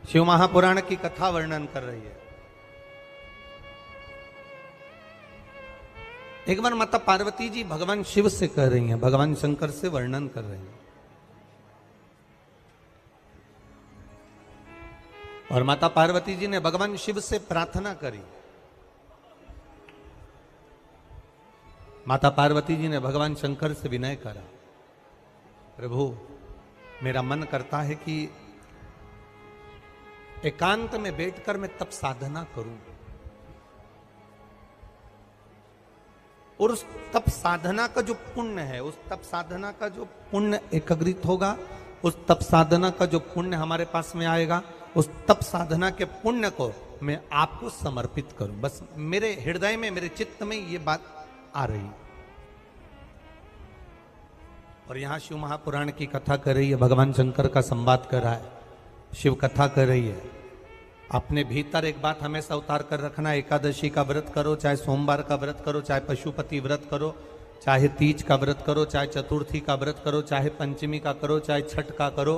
शिव महापुराण की कथा वर्णन कर रही है। एक बार माता पार्वती जी भगवान शिव से कह रही हैं, भगवान शंकर से वर्णन कर रही हैं। और माता पार्वती जी ने भगवान शिव से प्रार्थना करी। माता पार्वती जी ने भगवान शंकर से विनय करा, प्रभु मेरा मन करता है कि एकांत में बैठकर मैं तप साधना करूं और उस तप साधना का जो पुण्य है, उस तप साधना का जो पुण्य एकत्रित होगा, उस तप साधना का जो पुण्य हमारे पास में आएगा, उस तप साधना के पुण्य को मैं आपको समर्पित करूं। बस मेरे हृदय में, मेरे चित्त में ये बात आ रही। और यहां शिव महापुराण की कथा कर रही है, भगवान शंकर का संवाद कर रहा है, शिव कथा कर रही है। अपने भीतर एक बात हमेशा उतार कर रखना, एकादशी का व्रत करो, चाहे सोमवार का व्रत करो, चाहे पशुपति व्रत करो, चाहे तीज का व्रत करो, चाहे चतुर्थी का व्रत करो, चाहे पंचमी का करो, चाहे छठ का करो,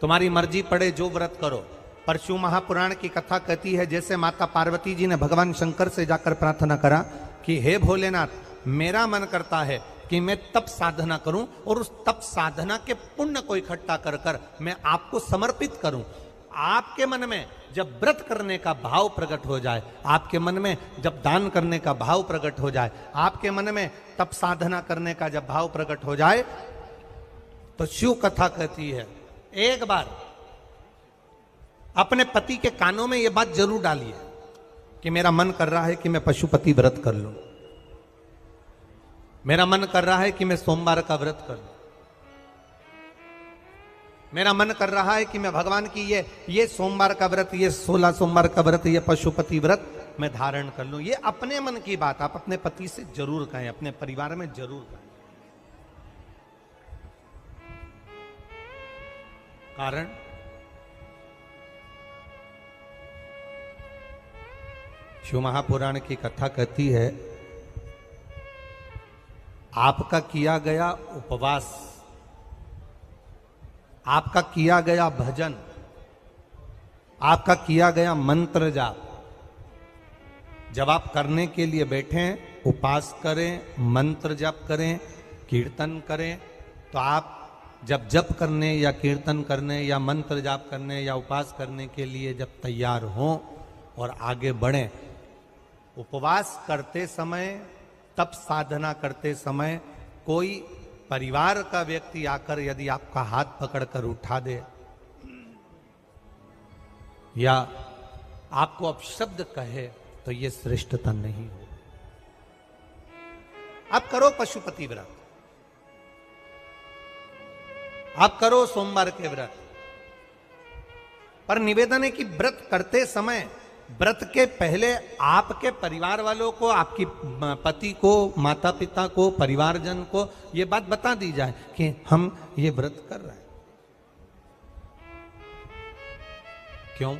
तुम्हारी मर्जी पड़े जो व्रत करो। पर शिव महापुराण की कथा कहती है जैसे माता पार्वती जी ने भगवान शंकर से जाकर प्रार्थना करा कि हे भोलेनाथ, मेरा मन करता है कि मैं तप साधना करूं और उस तप साधना के पुण्य को इकट्ठा कर कर मैं आपको समर्पित करूं। आपके मन में जब व्रत करने का भाव प्रकट हो जाए, आपके मन में जब दान करने का भाव प्रकट हो जाए, आपके मन में तप साधना करने का जब भाव प्रकट हो जाए, तो शिव कथा कहती है एक बार अपने पति के कानों में यह बात जरूर डालिए कि मेरा मन कर रहा है कि मैं पशुपति व्रत कर लूं, मेरा मन कर रहा है कि मैं सोमवार का व्रत कर लूं, मेरा मन कर रहा है कि मैं भगवान की ये सोमवार का व्रत, ये 16 सोमवार का व्रत, ये पशुपति व्रत मैं धारण कर लूं। ये अपने मन की बात आप अपने पति से जरूर कहें, अपने परिवार में जरूर कहें। कारण शिव महापुराण की कथा कहती है आपका किया गया उपवास, आपका किया गया भजन, आपका किया गया मंत्र जाप, जब आप करने के लिए बैठें, उपास करें, मंत्र जाप करें, कीर्तन करें, तो आप जब जप करने या कीर्तन करने या मंत्र जाप करने या उपास करने के लिए जब तैयार हों और आगे बढ़ें, उपवास करते समय, तप साधना करते समय कोई परिवार का व्यक्ति आकर यदि आपका हाथ पकड़कर उठा दे या आपको अपशब्द कहे, तो यह श्रेष्ठता नहीं हो। आप करो पशुपति व्रत, आप करो सोमवार के व्रत, पर निवेदन है कि व्रत करते समय, व्रत के पहले आपके परिवार वालों को, आपकी पति को, माता पिता को, परिवारजन को ये बात बता दी जाए कि हम ये व्रत कर रहे हैं। क्यों?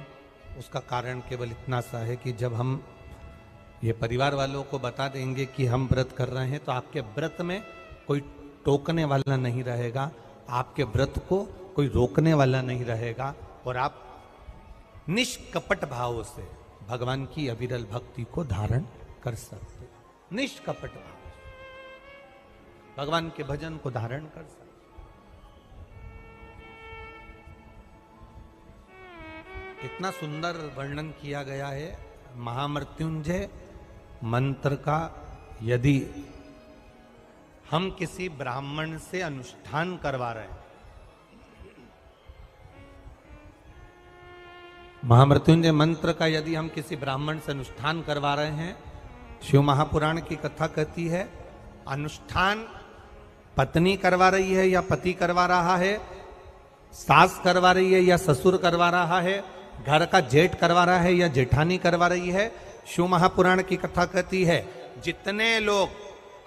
उसका कारण केवल इतना सा है कि जब हम ये परिवार वालों को बता देंगे कि हम व्रत कर रहे हैं, तो आपके व्रत में कोई टोकने वाला नहीं रहेगा, आपके व्रत को कोई रोकने वाला नहीं रहेगा और आप निष्कपट भाव से भगवान की अविरल भक्ति को धारण कर सकते, निष्कपट भाव से भगवान के भजन को धारण कर सकते। कितना सुंदर वर्णन किया गया है महामृत्युंजय मंत्र का। यदि हम किसी ब्राह्मण से अनुष्ठान करवा रहे हैं, महामृत्युंजय मंत्र का यदि हम किसी ब्राह्मण से अनुष्ठान करवा रहे हैं, शिव महापुराण की कथा कहती है अनुष्ठान पत्नी करवा रही है या पति करवा रहा है, सास करवा रही है या ससुर करवा रहा है, घर का जेठ करवा रहा है या जेठानी करवा रही है, शिव महापुराण की कथा कहती है जितने लोग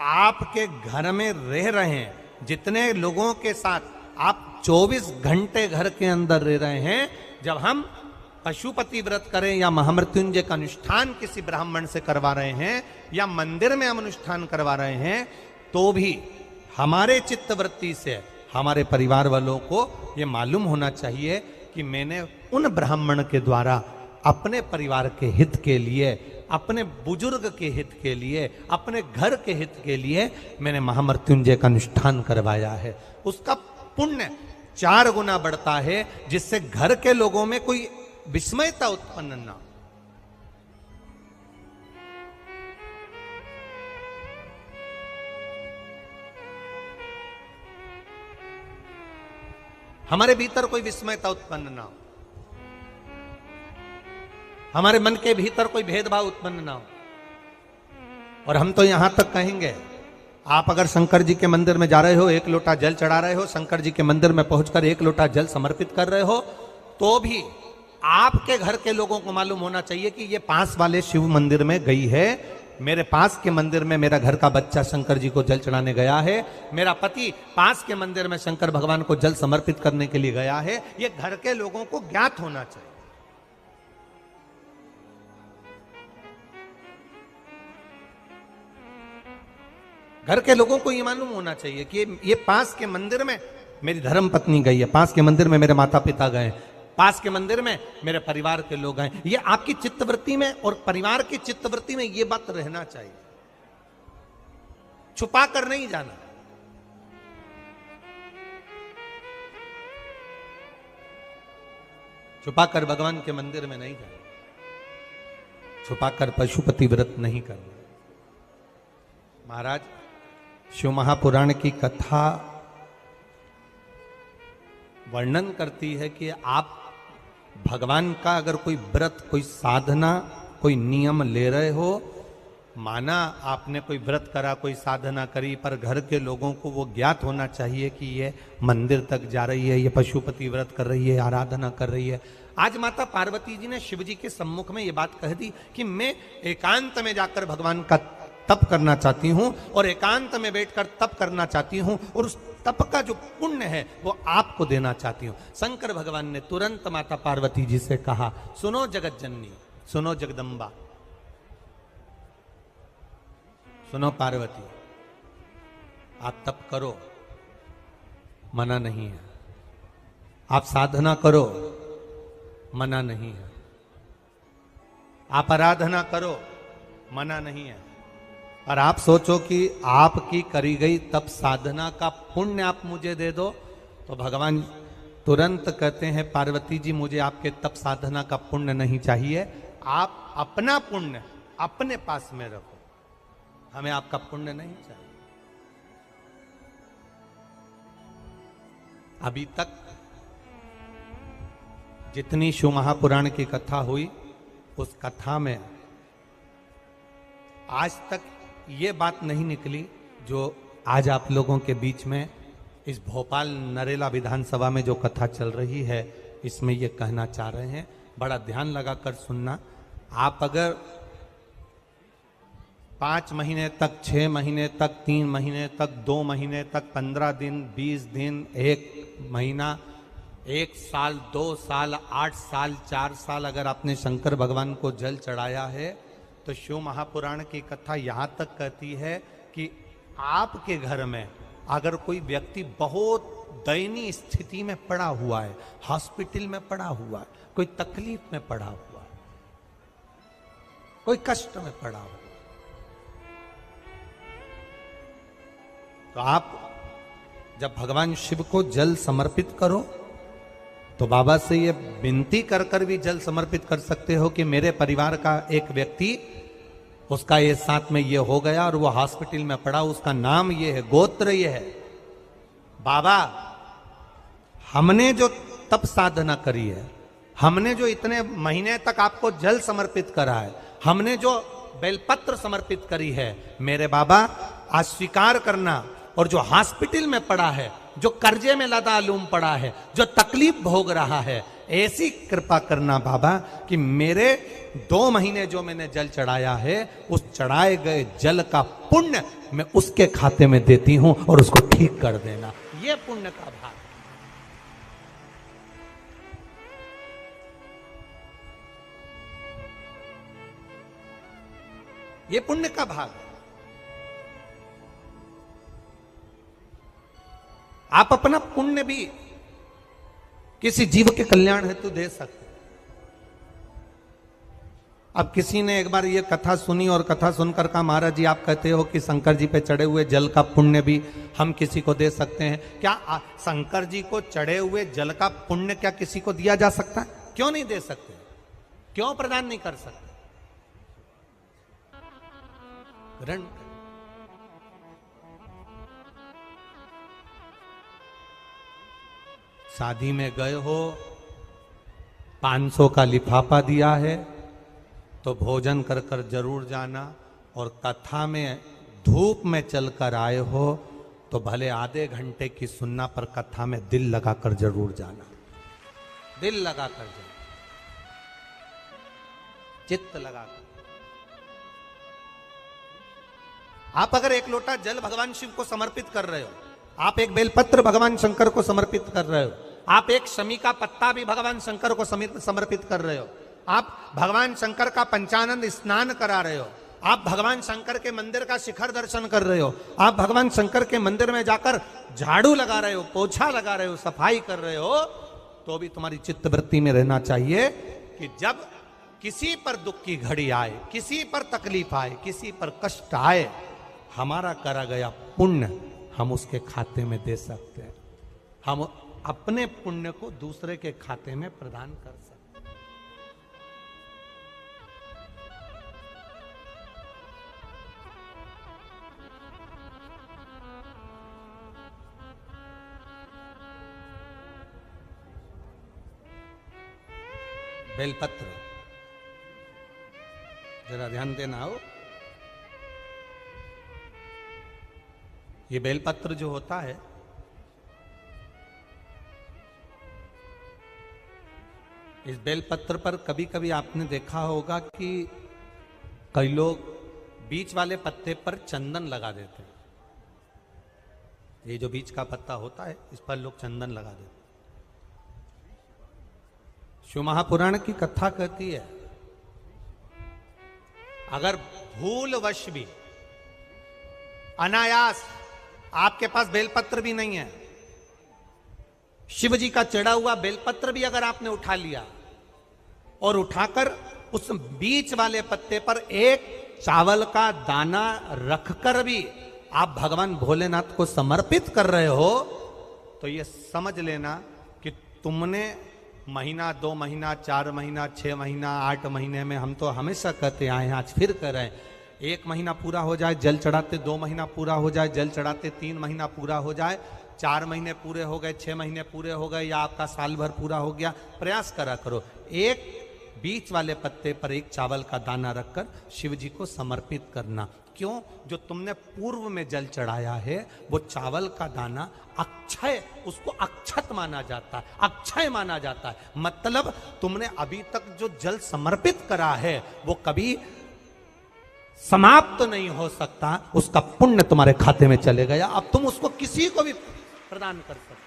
आपके घर में रह रहे हैं, जितने लोगों के साथ आप 24 घंटे घर के अंदर रह रहे हैं, जब हम पशुपति व्रत करें या महामृत्युंजय का अनुष्ठान किसी ब्राह्मण से करवा रहे हैं या मंदिर में हम अनुष्ठान करवा रहे हैं, तो भी हमारे चित्तवृत्ति से हमारे परिवार वालों को ये मालूम होना चाहिए कि मैंने उन ब्राह्मण के द्वारा अपने परिवार के हित के लिए, अपने बुजुर्ग के हित के लिए, अपने घर के हित के लिए मैंने महामृत्युंजय का अनुष्ठान करवाया है। उसका पुण्य 4 गुना बढ़ता है, जिससे घर के लोगों में कोई विस्मयता उत्पन्न ना हो। हमारे भीतर कोई विस्मयता उत्पन्न ना हो, हमारे मन के भीतर कोई भेदभाव उत्पन्न ना हो। और हम तो यहां तक कहेंगे, आप अगर शंकर जी के मंदिर में जा रहे हो, 1 लोटा जल चढ़ा रहे हो, शंकर जी के मंदिर में पहुंचकर 1 लोटा जल समर्पित कर रहे हो, तो भी आपके घर के लोगों को मालूम होना चाहिए कि ये पास वाले शिव मंदिर में गई है, मेरे पास के मंदिर में मेरा घर का बच्चा शंकर जी को जल चढ़ाने गया है, मेरा पति पास के मंदिर में शंकर भगवान को जल समर्पित करने के लिए गया है। ये घर के लोगों को ज्ञात होना चाहिए। घर के लोगों को ये मालूम होना चाहिए कि ये पास के मंदिर में मेरी धर्म पत्नी गई है, पास के मंदिर में मेरे माता पिता गए, पास के मंदिर में मेरे परिवार के लोग हैं। ये आपकी चित्तवृत्ति में और परिवार की चित्तवृत्ति में ये बात रहना चाहिए, छुपा कर नहीं जाना। छुपाकर भगवान के मंदिर में नहीं जाना, छुपाकर पशुपति व्रत नहीं करना। महाराज, शिव महापुराण की कथा वर्णन करती है कि आप भगवान का अगर कोई व्रत, कोई साधना, कोई नियम ले रहे हो, माना आपने कोई व्रत करा, कोई साधना करी, पर घर के लोगों को वो ज्ञात होना चाहिए कि ये मंदिर तक जा रही है, ये पशुपति व्रत कर रही है, आराधना कर रही है। आज माता पार्वती जी ने शिव जी के सम्मुख में ये बात कह दी कि मैं एकांत में जाकर भगवान का तप करना चाहती हूं और एकांत में बैठकर तप करना चाहती हूं, और उस तप का जो पुण्य है वो आपको देना चाहती हूं। शंकर भगवान ने तुरंत माता पार्वती जी से कहा, सुनो जगत जननी, सुनो जगदम्बा, सुनो पार्वती, आप तप करो, मना नहीं है, आप साधना करो, मना नहीं है, आप आराधना करो, मना नहीं है, और आप सोचो कि आपकी करी गई तप साधना का पुण्य आप मुझे दे दो, तो भगवान तुरंत कहते हैं, पार्वती जी मुझे आपके तप साधना का पुण्य नहीं चाहिए, आप अपना पुण्य अपने पास में रखो, हमें आपका पुण्य नहीं चाहिए। अभी तक जितनी शिव महापुराण की कथा हुई, उस कथा में आज तक ये बात नहीं निकली जो आज आप लोगों के बीच में इस भोपाल नरेला विधानसभा में जो कथा चल रही है, इसमें ये कहना चाह रहे हैं। बड़ा ध्यान लगाकर सुनना। आप अगर 5 महीने तक, 6 महीने तक, 3 महीने तक, 2 महीने तक, 15 दिन, 20 दिन, 1 महीना, 1 साल, 2 साल, 8 साल, 4 साल अगर आपने शंकर भगवान को जल चढ़ाया है, तो शिव महापुराण की कथा यहां तक कहती है कि आपके घर में अगर कोई व्यक्ति बहुत दयनीय स्थिति में पड़ा हुआ है, हॉस्पिटल में पड़ा हुआ है, कोई तकलीफ में पड़ा हुआ है, कोई कष्ट में पड़ा हुआ है, तो आप जब भगवान शिव को जल समर्पित करो तो बाबा से ये विनती कर कर भी जल समर्पित कर सकते हो कि मेरे परिवार का एक व्यक्ति, उसका ये साथ में ये हो गया और वो हॉस्पिटल में पड़ा, उसका नाम ये है, गोत्र ये है। बाबा, हमने जो तप साधना करी है, हमने जो इतने महीने तक आपको जल समर्पित करा है, हमने जो बेलपत्र समर्पित करी है, मेरे बाबा आज स्वीकार करना, और जो हॉस्पिटल में पड़ा है, जो कर्जे में लदालूम पड़ा है, जो तकलीफ भोग रहा है, ऐसी कृपा करना बाबा कि मेरे 2 महीने जो मैंने जल चढ़ाया है, उस चढ़ाए गए जल का पुण्य मैं उसके खाते में देती हूं और उसको ठीक कर देना। यह पुण्य का भाग, ये पुण्य का भाग है। आप अपना पुण्य भी किसी जीव के कल्याण हेतु दे सकते। अब किसी ने एक बार ये कथा सुनी और कथा सुनकर कहा, महाराज जी आप कहते हो कि शंकर जी पे चढ़े हुए जल का पुण्य भी हम किसी को दे सकते हैं क्या? शंकर जी को चढ़े हुए जल का पुण्य क्या किसी को दिया जा सकता है? क्यों नहीं दे सकते? क्यों प्रदान नहीं कर सकते? ग्रहण शादी में गए हो, 500 का लिफाफा दिया है तो भोजन कर कर जरूर जाना, और कथा में धूप में चलकर आए हो तो भले आधे घंटे की सुनना, पर कथा में दिल लगाकर जरूर जाना, दिल लगाकर जाना, चित्त लगाकर। आप अगर एक लोटा जल भगवान शिव को समर्पित कर रहे हो, आप एक बेलपत्र भगवान शंकर को समर्पित कर रहे हो, आप एक शमी का पत्ता भी भगवान शंकर को समर्पित कर रहे हो, आप भगवान शंकर का पंचानंद स्नान करा रहे हो, आप भगवान शंकर के मंदिर का शिखर दर्शन कर रहे हो, आप भगवान शंकर के मंदिर में जाकर झाड़ू लगा रहे हो, पोछा लगा रहे हो, सफाई कर रहे हो, तो भी तुम्हारी चित्तवृत्ति में रहना चाहिए कि जब किसी पर दुख की घड़ी आए, किसी पर तकलीफ आए, किसी पर कष्ट आए, हमारा करा गया पुण्य हम उसके खाते में दे सकते हैं। हम अपने पुण्य को दूसरे के खाते में प्रदान कर सकते हैं। बेलपत्र जरा ध्यान देना हो, ये बेलपत्र जो होता है, इस बेलपत्र पर कभी कभी आपने देखा होगा कि कई लोग बीच वाले पत्ते पर चंदन लगा देते हैं। ये जो बीच का पत्ता होता है इस पर लोग चंदन लगा देते हैं। शिव महापुराण की कथा कहती है, अगर भूलवश भी अनायास आपके पास बेलपत्र भी नहीं है, शिव जी का चढ़ा हुआ बेलपत्र भी अगर आपने उठा लिया और उठाकर उस बीच वाले पत्ते पर एक चावल का दाना रखकर भी आप भगवान भोलेनाथ को समर्पित कर रहे हो, तो ये समझ लेना कि तुमने महीना, 2 महीना, 4 महीना, 6 महीना, 8 महीने में, हम तो हमेशा कहते आए हैं, आज फिर कह रहे हैं, 1 महीना पूरा हो जाए जल चढ़ाते, 2 महीना पूरा हो जाए जल चढ़ाते, 3 महीना पूरा हो जाए, 4 महीने पूरे हो गए, 6 महीने पूरे हो गए, या आपका साल भर पूरा हो गया, प्रयास करा करो, एक बीच वाले पत्ते पर एक चावल का दाना रखकर शिव जी को समर्पित करना। क्यों? जो तुमने पूर्व में जल चढ़ाया है वो चावल का दाना अक्षय, उसको अक्षत माना जाता है, अक्षय माना जाता है। मतलब तुमने अभी तक जो जल समर्पित करा है वो कभी समाप्त नहीं हो सकता, उसका पुण्य तुम्हारे खाते में चले गया, अब तुम उसको किसी को भी प्रदान कर सकते।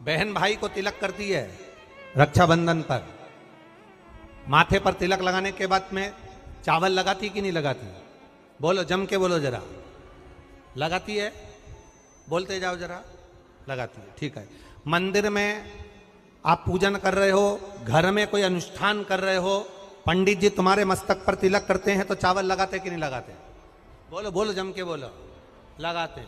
बहन भाई को तिलक करती है रक्षाबंधन पर, माथे पर तिलक लगाने के बाद में चावल लगाती कि नहीं लगाती? बोलो, जम के बोलो जरा। लगाती है? बोलते जाओ जरा। लगाती है, ठीक है। मंदिर में आप पूजन कर रहे हो, घर में कोई अनुष्ठान कर रहे हो, पंडित जी तुम्हारे मस्तक पर तिलक करते हैं तो चावल लगाते कि नहीं लगाते? बोलो बोलो, जम के बोलो। लगाते।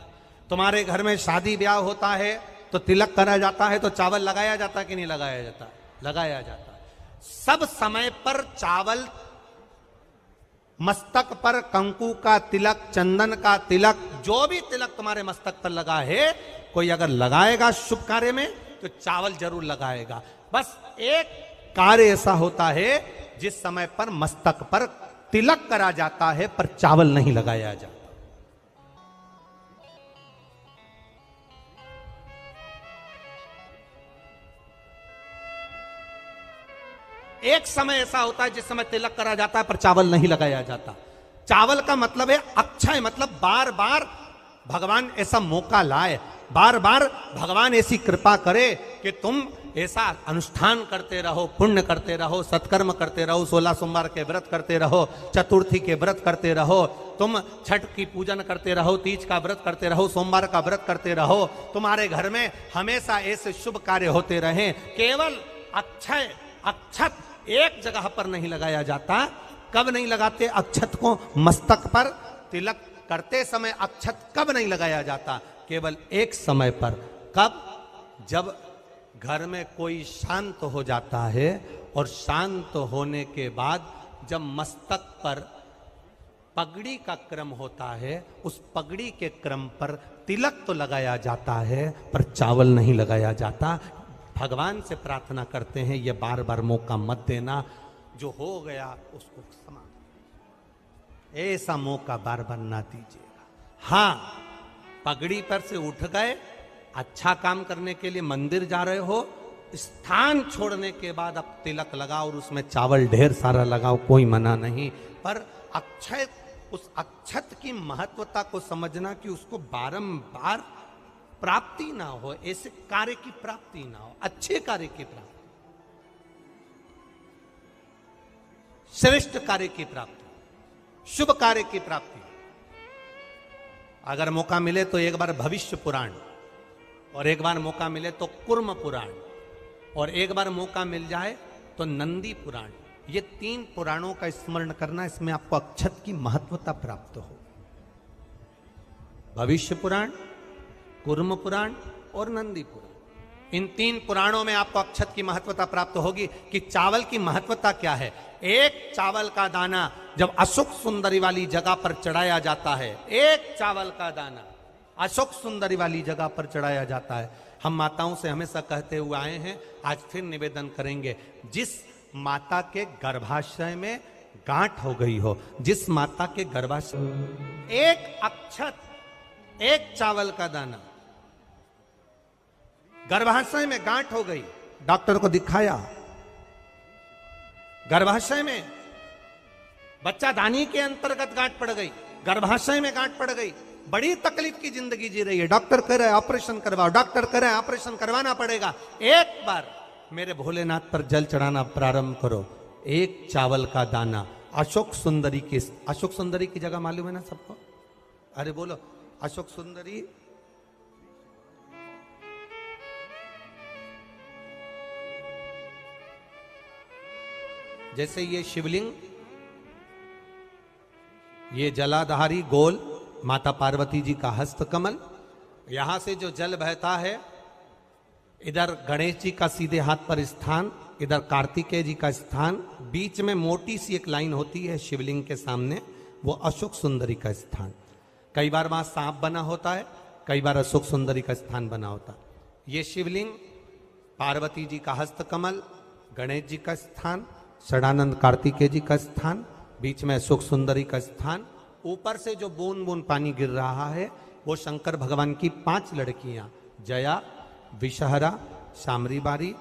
तुम्हारे घर में शादी ब्याह होता है तो तिलक करा जाता है तो चावल लगाया जाता कि नहीं लगाया जाता? लगाया जाता। सब समय पर चावल, मस्तक पर कंकु का तिलक, चंदन का तिलक, जो भी तिलक तुम्हारे मस्तक पर लगा है, कोई अगर लगाएगा शुभ कार्य में तो चावल जरूर लगाएगा। बस एक कार्य ऐसा होता है जिस समय पर मस्तक पर तिलक करा जाता है पर चावल नहीं लगाया जाता। एक समय ऐसा होता है जिस समय तिलक करा जाता है पर चावल नहीं लगाया जाता। चावल का मतलब है अक्षय, मतलब बार बार भगवान ऐसा मौका लाए, बार बार भगवान ऐसी कृपा करे कि तुम ऐसा अनुष्ठान करते रहो, पुण्य करते रहो, सत्कर्म करते रहो, 16 सोमवार के व्रत करते रहो, चतुर्थी के व्रत करते रहो, तुम छठ की पूजन करते रहो, तीज का व्रत करते रहो, सोमवार का व्रत करते रहो, तुम्हारे घर में हमेशा ऐसे शुभ कार्य होते रहें। केवल अक्षय अक्षत एक जगह पर नहीं लगाया जाता। कब नहीं लगाते अक्षत को? मस्तक पर तिलक करते समय अक्षत कब नहीं लगाया जाता? केवल एक समय पर। कब? जब घर में कोई शांत हो जाता है और शांत होने के बाद जब मस्तक पर पगड़ी का क्रम होता है, उस पगड़ी के क्रम पर तिलक तो लगाया जाता है पर चावल नहीं लगाया जाता। भगवान से प्रार्थना करते हैं ये बार बार मौका मत देना, जो हो गया उसको क्षमा, ऐसा मौका बार बार ना दीजिएगा। हाँ, पगड़ी पर से उठ गए, अच्छा काम करने के लिए मंदिर जा रहे हो, स्थान छोड़ने के बाद अब तिलक लगाओ और उसमें चावल ढेर सारा लगाओ, कोई मना नहीं। पर अक्षय, उस अक्षत की महत्वता को समझना कि उसको बारंबार प्राप्ति ना हो, ऐसे कार्य की प्राप्ति ना हो, अच्छे कार्य की प्राप्ति, श्रेष्ठ कार्य की प्राप्ति, शुभ कार्य की प्राप्ति। अगर मौका मिले तो एक बार भविष्य पुराण, और एक बार मौका मिले तो कुर्म पुराण, और एक बार मौका मिल जाए तो नंदी पुराण। ये 3 पुराणों का स्मरण करना, इसमें आपको अक्षत की महत्वता प्राप्त हो। भविष्य पुराण, कुर्म पुराण और नंदी पुराण, इन 3 पुराणों में आपको अक्षत की महत्वता प्राप्त होगी कि चावल की महत्वता क्या है। एक चावल का दाना जब अशोक सुंदरी वाली जगह पर चढ़ाया जाता है, एक चावल का दाना अशोक सुंदरी वाली जगह पर चढ़ाया जाता है। हम माताओं से हमेशा कहते हुए आए हैं, आज फिर निवेदन करेंगे, जिस माता के गर्भाशय में गांठ हो गई हो, जिस माता के गर्भाशय, एक अक्षत, एक चावल का दाना, गर्भाशय में गांठ हो गई, डॉक्टर को दिखाया, गर्भाशय में बच्चा दानी के अंतर्गत गांठ पड़ गई, गर्भाशय में गांठ पड़ गई, बड़ी तकलीफ की जिंदगी जी रही है, डॉक्टर कह रहे हैं ऑपरेशन करवाओ, डॉक्टर कह रहे हैं ऑपरेशन करवाना पड़ेगा। एक बार मेरे भोलेनाथ पर जल चढ़ाना प्रारंभ करो, एक चावल का दाना अशोक सुंदरी की, अशोक सुंदरी की जगह मालूम है ना सबको? अरे बोलो, अशोक सुंदरी जैसे ये शिवलिंग, ये जलाधारी गोल माता पार्वती जी का हस्त कमल, यहां से जो जल बहता है, इधर गणेश जी का सीधे हाथ पर स्थान, इधर कार्तिकेय जी का स्थान, बीच में मोटी सी एक लाइन होती है शिवलिंग के सामने, वो अशोक सुंदरी का स्थान। कई बार वहां सांप बना होता है, कई बार अशोक सुंदरी का स्थान बना होता है। ये शिवलिंग, पार्वती जी का हस्त कमल, गणेश जी का स्थान, षडानंद कार्तिकेय जी का स्थान, बीच में अशोक सुंदरी का स्थान, ऊपर से जो बूंद बूंद पानी गिर रहा है वो शंकर भगवान की 5 लड़कियां, जया, विषहरा, शामरीबारी,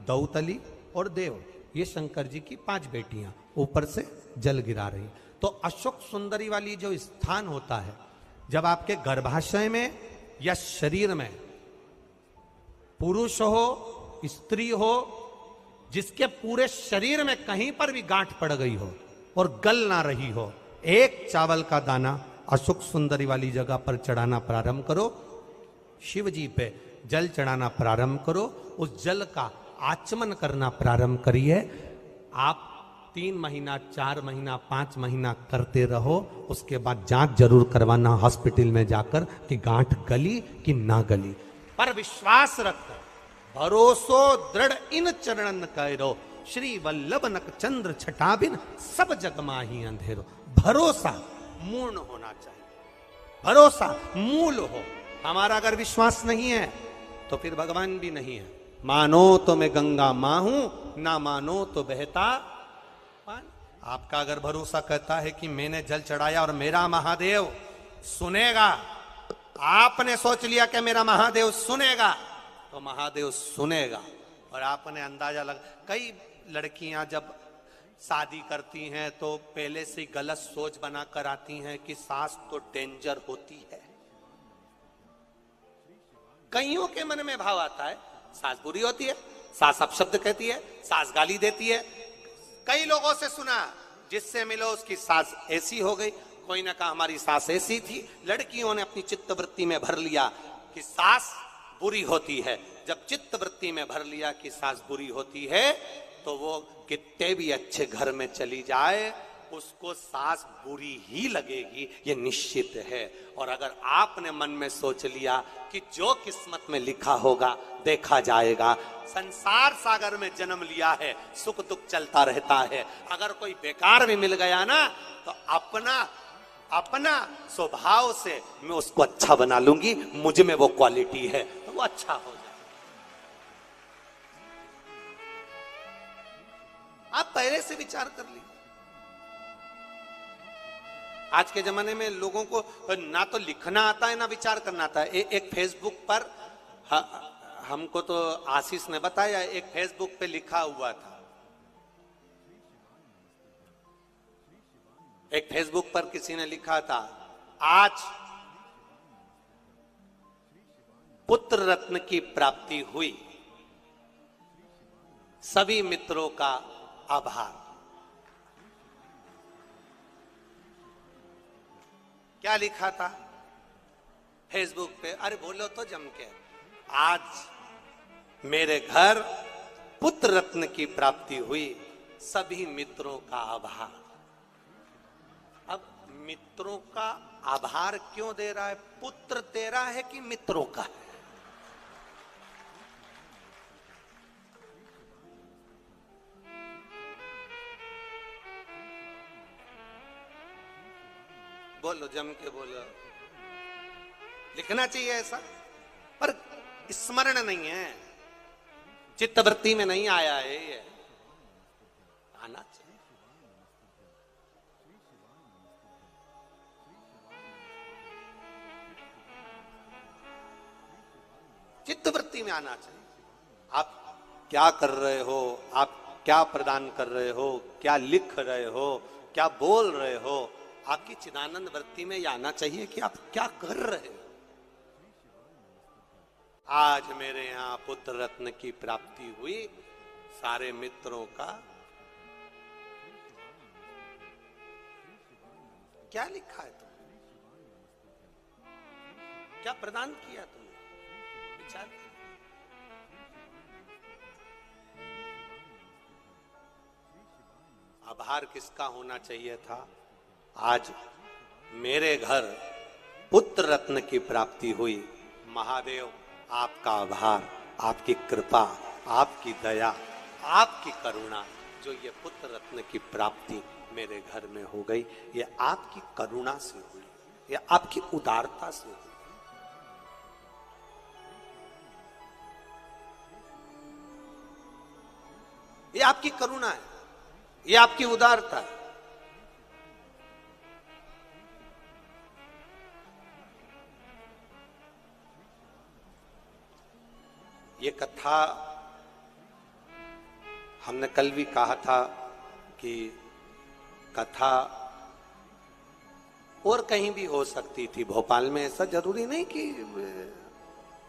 दौतली और देव, ये शंकर जी की 5 बेटियां ऊपर से जल गिरा रही। तो अशोक सुंदरी वाली जो स्थान होता है, जब आपके गर्भाशय में या शरीर में पुरुष हो, स्त्री हो, जिसके पूरे शरीर में कहीं पर भी गांठ पड़ गई हो और गल ना रही हो, एक चावल का दाना अशोक सुंदरी वाली जगह पर चढ़ाना प्रारंभ करो, शिव जी पे जल चढ़ाना प्रारंभ करो, उस जल का आचमन करना प्रारंभ करिए। आप 3 महीना, 4 महीना, 5 महीना करते रहो, उसके बाद जांच जरूर करवाना हॉस्पिटल में जाकर कि गांठ गली कि ना गली। पर विश्वास रखो, भरोसो दृढ़ इन चरणन कैरो, श्री वल्लभ नक चंद्र छटाबिन सब जग माही अंधेरो। भरोसा मूर्ण होना चाहिए, भरोसा मूल हो। हमारा अगर विश्वास नहीं है तो फिर भगवान भी नहीं है। मानो तो मैं गंगा मां हूं, ना मानो तो बहता पानी। आपका अगर भरोसा कहता है कि मैंने जल चढ़ाया और मेरा महादेव सुनेगा, आपने सोच लिया कि मेरा महादेव सुनेगा, तो महादेव सुनेगा। और आपने अंदाजा लगा, कई लड़कियां जब शादी करती हैं तो पहले से गलत सोच बनाकर आती हैं कि सास तो डेंजर होती है। कईयों के मन में भाव आता है सास बुरी होती है, सास अपशब्द कहती है, सास गाली देती है। कई लोगों से सुना, जिससे मिलो उसकी सास ऐसी हो गई, कोई ना कहा हमारी सास ऐसी थी। लड़कियों ने अपनी चित्तवृत्ति में भर लिया कि सास बुरी होती है। जब चित्तवृत्ति में भर लिया कि सास बुरी होती है, तो वो कितने भी अच्छे घर में चली जाए उसको सास बुरी ही लगेगी, ये निश्चित है। और अगर आपने मन में सोच लिया कि जो किस्मत में लिखा होगा देखा जाएगा, संसार सागर में जन्म लिया है, सुख दुख चलता रहता है। अगर कोई बेकार भी मिल गया ना, तो अपना स्वभाव से मैं उसको अच्छा बना लूंगी, मुझ में वो क्वालिटी है, तो वो अच्छा हो जाए। आप पहले से विचार कर लीजिए। आज के जमाने में लोगों को ना तो लिखना आता है ना विचार करना आता है। एक फेसबुक पर हमको तो आशीष ने बताया, एक फेसबुक पे लिखा हुआ था, एक फेसबुक पर किसी ने लिखा था, आज पुत्र रत्न की प्राप्ति हुई, सभी मित्रों का आभार। क्या लिखा था फेसबुक पे? अरे बोलो तो जम के, आज मेरे घर पुत्र रत्न की प्राप्ति हुई, सभी मित्रों का आभार। अब मित्रों का आभार क्यों दे रहा है? पुत्र तेरा है कि मित्रों का है? बोलो, जम के बोलो। लिखना चाहिए ऐसा, पर स्मरण नहीं है, चित्तवृत्ति में नहीं आया है, ये आना चाहिए। चित्तवृत्ति में आना चाहिए। आप क्या कर रहे हो, आप क्या प्रदान कर रहे हो, क्या लिख रहे हो, क्या बोल रहे हो, आपकी चिदानंद वृत्ति में यह आना चाहिए कि आप क्या कर रहे हो। आज मेरे यहां पुत्र रत्न की प्राप्ति हुई, सारे मित्रों का क्या लिखा है तुमने, क्या प्रदान किया तुमने, विचार करो। आभार किसका होना चाहिए था? आज मेरे घर पुत्र रत्न की प्राप्ति हुई, महादेव आपका आभार, आपकी कृपा, आपकी दया, आपकी करुणा, जो ये पुत्र रत्न की प्राप्ति मेरे घर में हो गई, ये आपकी करुणा से हुई, ये आपकी उदारता से हुई। ये आपकी करुणा है, ये आपकी उदारता है। ये कथा हमने कल भी कहा था कि कथा और कहीं भी हो सकती थी, भोपाल में ऐसा जरूरी नहीं कि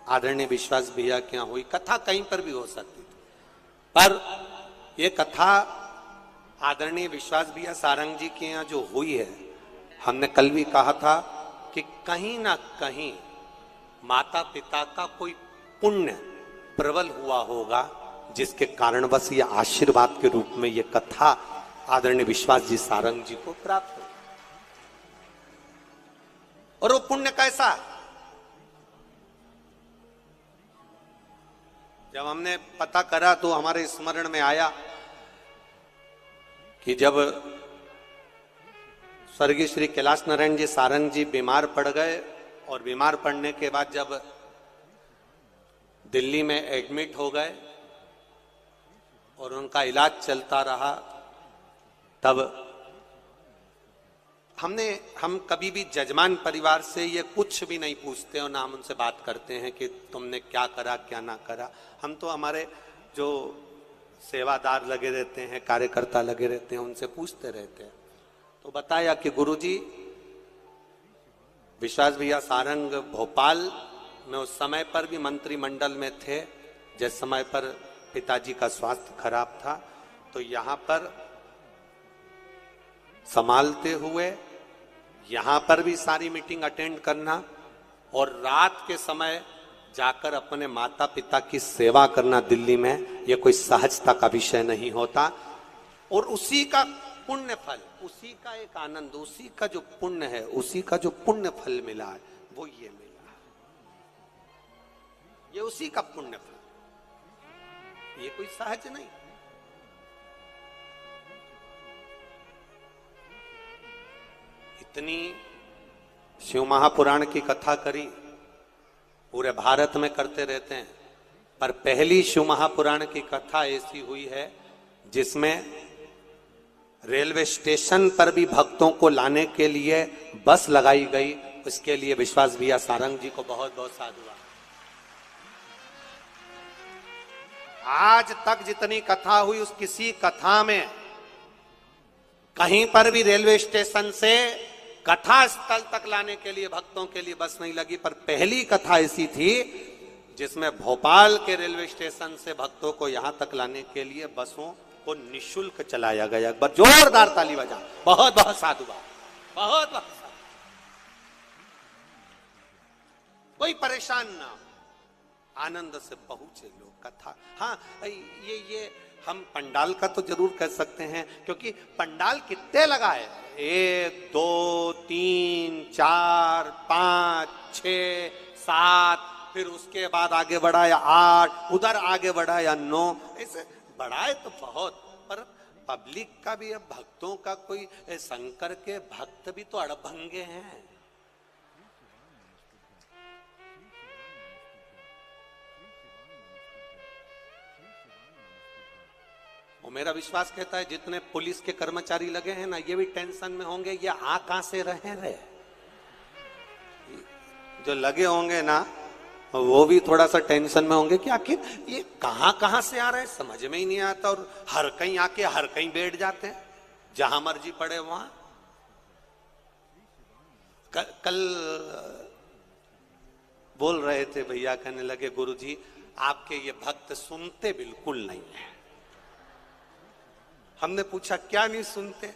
आदरणीय विश्वास भैया के यहाँ हुई, कथा कहीं पर भी हो सकती थी। पर ये कथा आदरणीय विश्वास भैया सारंग जी के यहाँ जो हुई है, हमने कल भी कहा था कि कहीं ना कहीं माता पिता का कोई पुण्य प्रबल हुआ होगा, जिसके कारणवश ये आशीर्वाद के रूप में ये कथा आदरणीय विश्वास जी सारंग जी को प्राप्त हो। और वो पुण्य कैसा? जब हमने पता करा तो हमारे स्मरण में आया कि जब स्वर्गीय श्री कैलाश नारायण जी सारंग जी बीमार पड़ गए, और बीमार पड़ने के बाद जब दिल्ली में एडमिट हो गए और उनका इलाज चलता रहा, तब हम कभी भी जजमान परिवार से ये कुछ भी नहीं पूछते और ना हम उनसे बात करते हैं कि तुमने क्या करा क्या ना करा। हम तो हमारे जो सेवादार लगे रहते हैं, कार्यकर्ता लगे रहते हैं, उनसे पूछते रहते हैं। तो बताया कि गुरुजी, विश्वास भैया सारंग भोपाल में उस समय पर भी मंत्रिमंडल में थे जिस समय पर पिताजी का स्वास्थ्य खराब था, तो यहां पर संभालते हुए यहां पर भी सारी मीटिंग अटेंड करना और रात के समय जाकर अपने माता पिता की सेवा करना दिल्ली में, यह कोई सहजता का विषय नहीं होता। और उसी का पुण्य फल, उसी का एक आनंद, उसी का जो पुण्य है, उसी का जो पुण्य फल मिला है, वो ये मिला है, ये उसी का पुण्य फल, ये कोई सहज नहीं। इतनी शिव महापुराण की कथा करी, पूरे भारत में करते रहते हैं, पर पहली शिव महापुराण की कथा ऐसी हुई है जिसमें रेलवे स्टेशन पर भी भक्तों को लाने के लिए बस लगाई गई। उसके लिए विश्वास भैया सारंग जी को बहुत बहुत साधुवाद। आज तक जितनी कथा हुई उस किसी कथा में कहीं पर भी रेलवे स्टेशन से कथा स्थल तक लाने के लिए भक्तों के लिए बस नहीं लगी, पर पहली कथा ऐसी थी जिसमें भोपाल के रेलवे स्टेशन से भक्तों को यहां तक लाने के लिए बसों को निशुल्क चलाया गया। एक बार जोरदार ताली बजा, बहुत बहुत साधुवाद, बहुत बहुत साधुवाद। कोई परेशान ना, आनंद से पहुंचे लोग कथा। हाँ, ये हम पंडाल का तो जरूर कह सकते हैं, क्योंकि पंडाल कितने लगाए, 1 2 3 4 5 6 7, फिर उसके बाद आगे बढ़ाया 8, उधर आगे बढ़ाया 9, ऐसे बढ़ाए तो बहुत, पर पब्लिक का भी, अब भक्तों का कोई, शंकर के भक्त भी तो अड़भंगे हैं। और मेरा विश्वास कहता है जितने पुलिस के कर्मचारी लगे हैं ना, ये भी टेंशन में होंगे, ये आ कहां से रहे जो लगे होंगे ना, वो भी थोड़ा सा टेंशन में होंगे कि आखिर ये कहां से आ रहे हैं, समझ में ही नहीं आता। और हर कहीं आके हर कहीं बैठ जाते हैं, जहां मर्जी पड़े वहां। कल बोल रहे थे भैया, कहने लगे गुरुजी आपके ये भक्त सुनते बिल्कुल नहीं है। हमने पूछा क्या नहीं सुनते?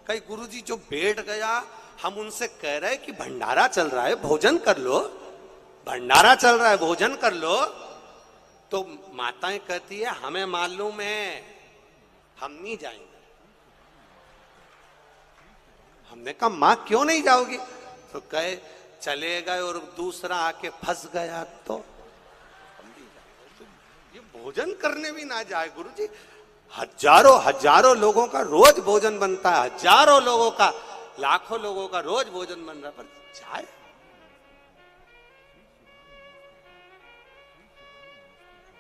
कहीं गुरुजी जो बैठ गया, हम उनसे कह रहे कि भंडारा चल रहा है भोजन कर लो, भंडारा चल रहा है भोजन कर लो, तो माताएं कहती है हमें मालूम है, हम नहीं जाएंगे। हमने कहा मां क्यों नहीं जाओगी? तो कहे चले गए और दूसरा आके फंस गया तो हम नहीं जाएंगे। ये भोजन करने भी ना जाए गुरुजी, हजारों लोगों का रोज भोजन बनता है, हजारों लोगों का, लाखों लोगों का रोज भोजन बन रहा, पर जाए।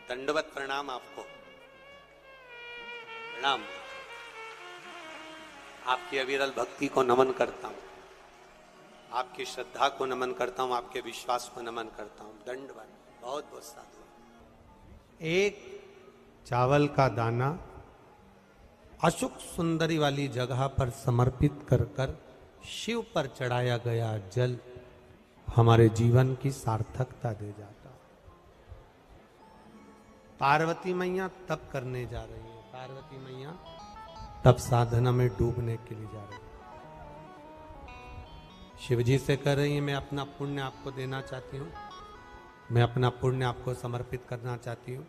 दंडवत प्रणाम आपको, प्रणाम। आपकी अविरल भक्ति को नमन करता हूं, आपकी श्रद्धा को नमन करता हूं, आपके विश्वास को नमन करता हूं। दंडवत, बहुत बहुत साधु। एक चावल का दाना अशुक सुंदरी वाली जगह पर समर्पित कर कर शिव पर चढ़ाया गया जल हमारे जीवन की सार्थकता दे जाता। पार्वती मैया तप करने जा रही है, पार्वती मैया तप साधना में डूबने के लिए जा रही है। शिव जी से कह रही है मैं अपना पुण्य आपको देना चाहती हूँ, मैं अपना पुण्य आपको समर्पित करना चाहती हूँ।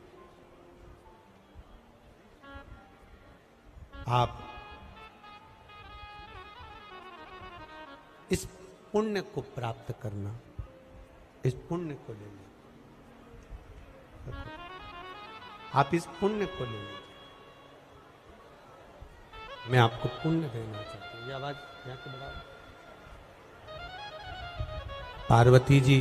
आप इस पुण्य को प्राप्त करना, इस पुण्य को ले लें, आप इस पुण्य को ले लीजिए, मैं आपको पुण्य देना चाहती हूँ। ये आवाज यहाँ के बढ़ा। पार्वती जी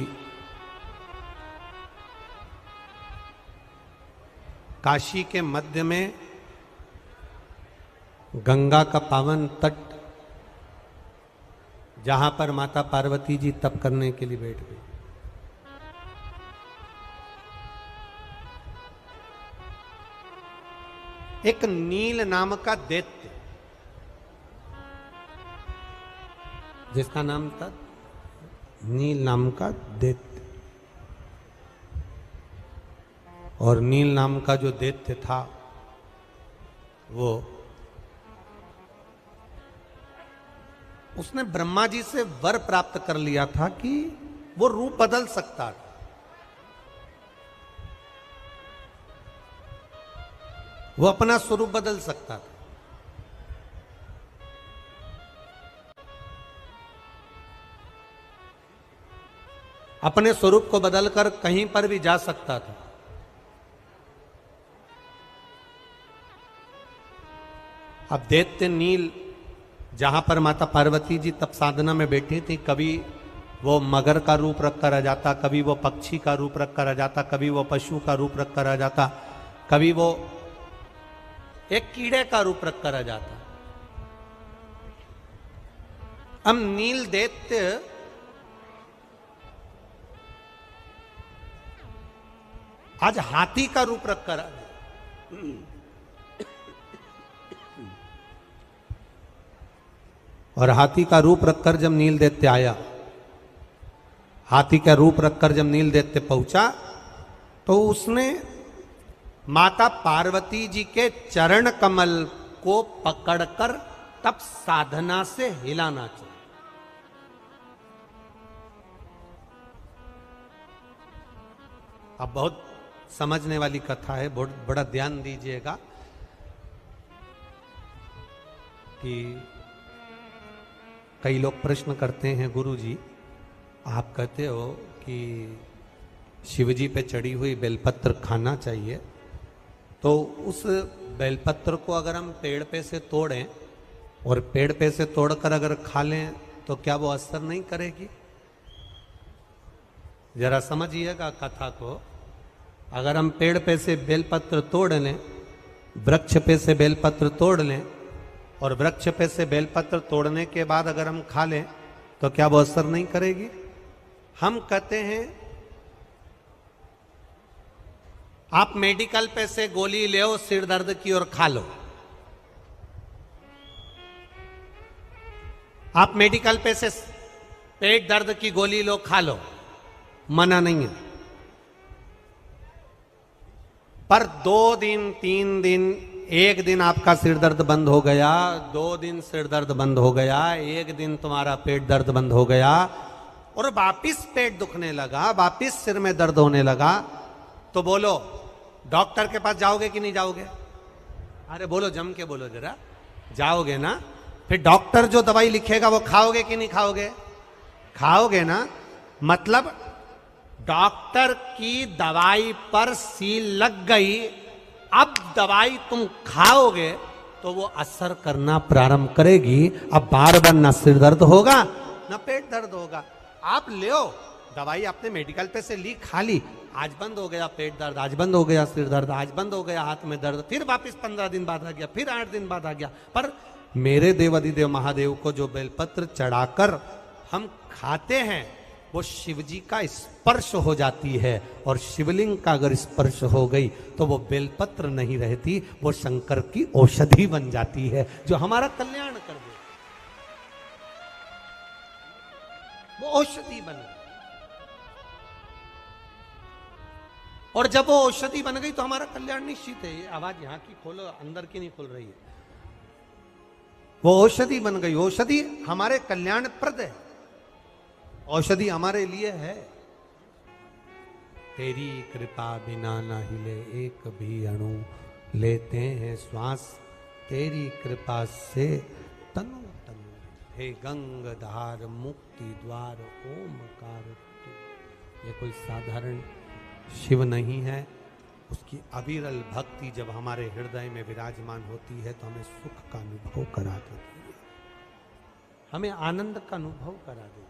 काशी के मध्य में गंगा का पावन तट, जहां पर माता पार्वती जी तप करने के लिए बैठ गई। एक नील नाम का दैत्य, जिसका नाम था नील नाम का दैत्य, और नील नाम का जो दैत्य था वो उसने ब्रह्मा जी से वर प्राप्त कर लिया था कि वो रूप बदल सकता था। वो अपना स्वरूप बदल सकता था। अपने स्वरूप को बदलकर कहीं पर भी जा सकता था। अब दैत्य नील जहां पर माता पार्वती जी तप साधना में बैठी थी, कभी वो मगर का रूप रखकर आ जाता, कभी वो पक्षी का रूप रखकर आ जाता, कभी वो पशु का रूप रखकर आ जाता, कभी वो एक कीड़े का रूप रखकर आ जाता। अब नील दैत्य आज हाथी का रूप रखकर आ गया। और हाथी का रूप रखकर जब नील दैत्य आया, हाथी का रूप रखकर जब नील दैत्य पहुंचा, तो उसने माता पार्वती जी के चरण कमल को पकड़कर तब साधना से हिलाना चाहिए। अब बहुत समझने वाली कथा है, बहुत बड़ा ध्यान दीजिएगा कि कई लोग प्रश्न करते हैं, गुरु जी आप कहते हो कि शिवजी पे चढ़ी हुई बेलपत्र खाना चाहिए, तो उस बेलपत्र को अगर हम पेड़ पे से तोड़ें और पेड़ पे से तोड़कर अगर खा लें तो क्या वो असर नहीं करेगी? जरा समझिएगा कथा को। अगर हम पेड़ पे से बेलपत्र तोड़ लें, वृक्ष पे से बेलपत्र तोड़ लें और वृक्ष पे से बेलपत्र तोड़ने के बाद अगर हम खा लें तो क्या वो असर नहीं करेगी? हम कहते हैं आप मेडिकल पे से गोली ले सिर दर्द की और खा लो। आप मेडिकल पे से पेट दर्द की गोली लो, खा लो, मना नहीं है। पर 2 दिन 3 दिन, एक दिन आपका सिर दर्द बंद हो गया, 2 दिन सिर दर्द बंद हो गया, एक दिन तुम्हारा पेट दर्द बंद हो गया और वापिस पेट दुखने लगा, वापिस सिर में दर्द होने लगा, तो बोलो डॉक्टर के पास जाओगे कि नहीं जाओगे? अरे बोलो, जम के बोलो जरा, जाओगे ना? फिर डॉक्टर जो दवाई लिखेगा वो खाओगे कि नहीं खाओगे? खाओगे ना। मतलब डॉक्टर की दवाई पर सील लग गई, अब दवाई तुम खाओगे तो वो असर करना प्रारंभ करेगी। अब बार बार ना सिर दर्द होगा ना पेट दर्द होगा। आप ले दवाई, आपने मेडिकल पे से ली, खा ली, आज बंद हो गया पेट दर्द, आज बंद हो गया सिर दर्द, आज बंद हो गया हाथ में दर्द, फिर वापस 15 दिन बाद आ गया, फिर 8 दिन बाद आ गया। पर मेरे देव अधिदेव महादेव को जो बेलपत्र चढ़ाकर हम खाते हैं वो शिवजी का स्पर्श हो जाती है, और शिवलिंग का अगर स्पर्श हो गई तो वो बेलपत्र नहीं रहती, वो शंकर की औषधि बन जाती है जो हमारा कल्याण कर दे। वो औषधि बन गई, और जब वो औषधि बन गई तो हमारा कल्याण निश्चित है। ये आवाज यहां की खोलो, अंदर की नहीं खुल रही है। वो औषधि बन गई, औषधि हमारे कल्याणप्रद है, औषधि हमारे लिए है। तेरी कृपा बिना न हिले एक भी अणु, लेते हैं श्वास तेरी कृपा से तनु तनु। हे गंगाधार मुक्ति द्वार ओमकार तू। ये कोई साधारण शिव नहीं है, उसकी अविरल भक्ति जब हमारे हृदय में विराजमान होती है तो हमें सुख का अनुभव करा देती है, हमें आनंद का अनुभव करा देती है।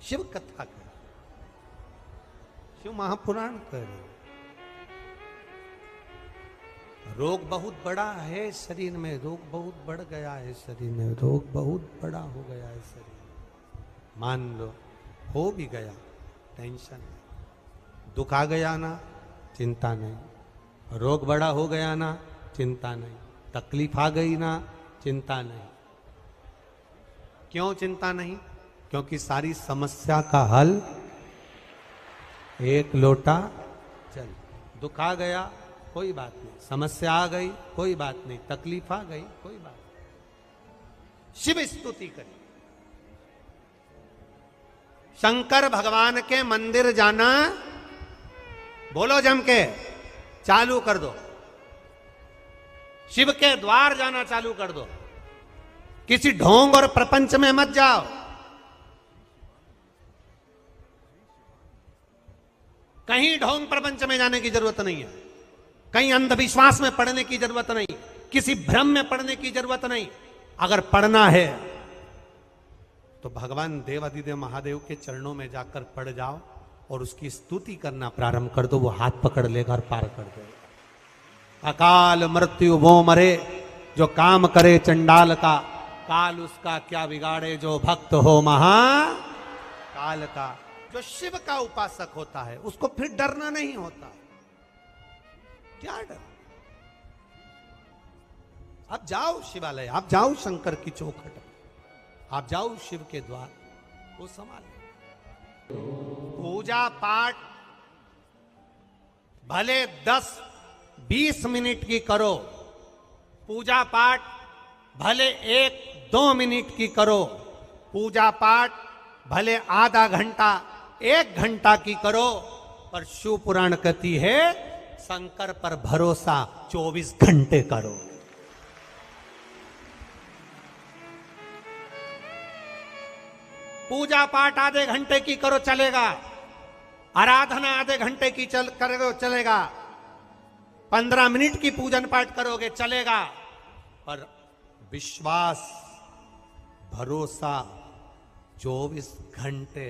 शिव कथा कर, शिव महापुराण कर। रोग बहुत बड़ा है शरीर में, रोग बहुत बढ़ गया है शरीर में, रोग बहुत बड़ा हो गया है शरीर में। मान लो हो भी गया, टेंशन नहीं, दुख आ गया ना, चिंता नहीं, रोग बड़ा हो गया ना, चिंता नहीं, तकलीफ आ गई ना, चिंता नहीं। क्यों चिंता नहीं? क्योंकि सारी समस्या का हल एक लोटा चल, दुख आ गया कोई बात नहीं, समस्या आ गई कोई बात नहीं, तकलीफ आ गई कोई बात नहीं, शिव स्तुति करी। शंकर भगवान के मंदिर जाना, बोलो जम के, चालू कर दो। शिव के द्वार जाना चालू कर दो। किसी ढोंग और प्रपंच में मत जाओ। कहीं ढोंग प्रपंच में जाने की जरूरत नहीं है, कहीं अंधविश्वास में पड़ने की जरूरत नहीं, किसी भ्रम में पड़ने की जरूरत नहीं। अगर पढ़ना है तो भगवान देवाधिदेव महादेव के चरणों में जाकर पड़ जाओ और उसकी स्तुति करना प्रारंभ कर दो, वो हाथ पकड़ लेगा और पार कर देगा। अकाल मृत्यु वो मरे जो काम करे चंडाल का, काल उसका क्या बिगाड़े जो भक्त हो महाकाल का। जो शिव का उपासक होता है उसको फिर डरना नहीं होता। क्या डर? आप जाओ शिवालय, आप जाओ शंकर की चौखट, आप जाओ शिव के द्वार, वो संभाले। पूजा पाठ भले 10-20 मिनट की करो, पूजा पाठ भले 1-2 मिनट की करो, पूजा पाठ भले आधा घंटा 1 घंटा की करो, पर शिव पुराण कहती है शंकर पर भरोसा 24 घंटे करो। पूजा पाठ आधे घंटे की करो चलेगा, आराधना आधे घंटे की करोगे चलेगा, 15 मिनट की पूजन पाठ करोगे चलेगा, पर विश्वास भरोसा 24 घंटे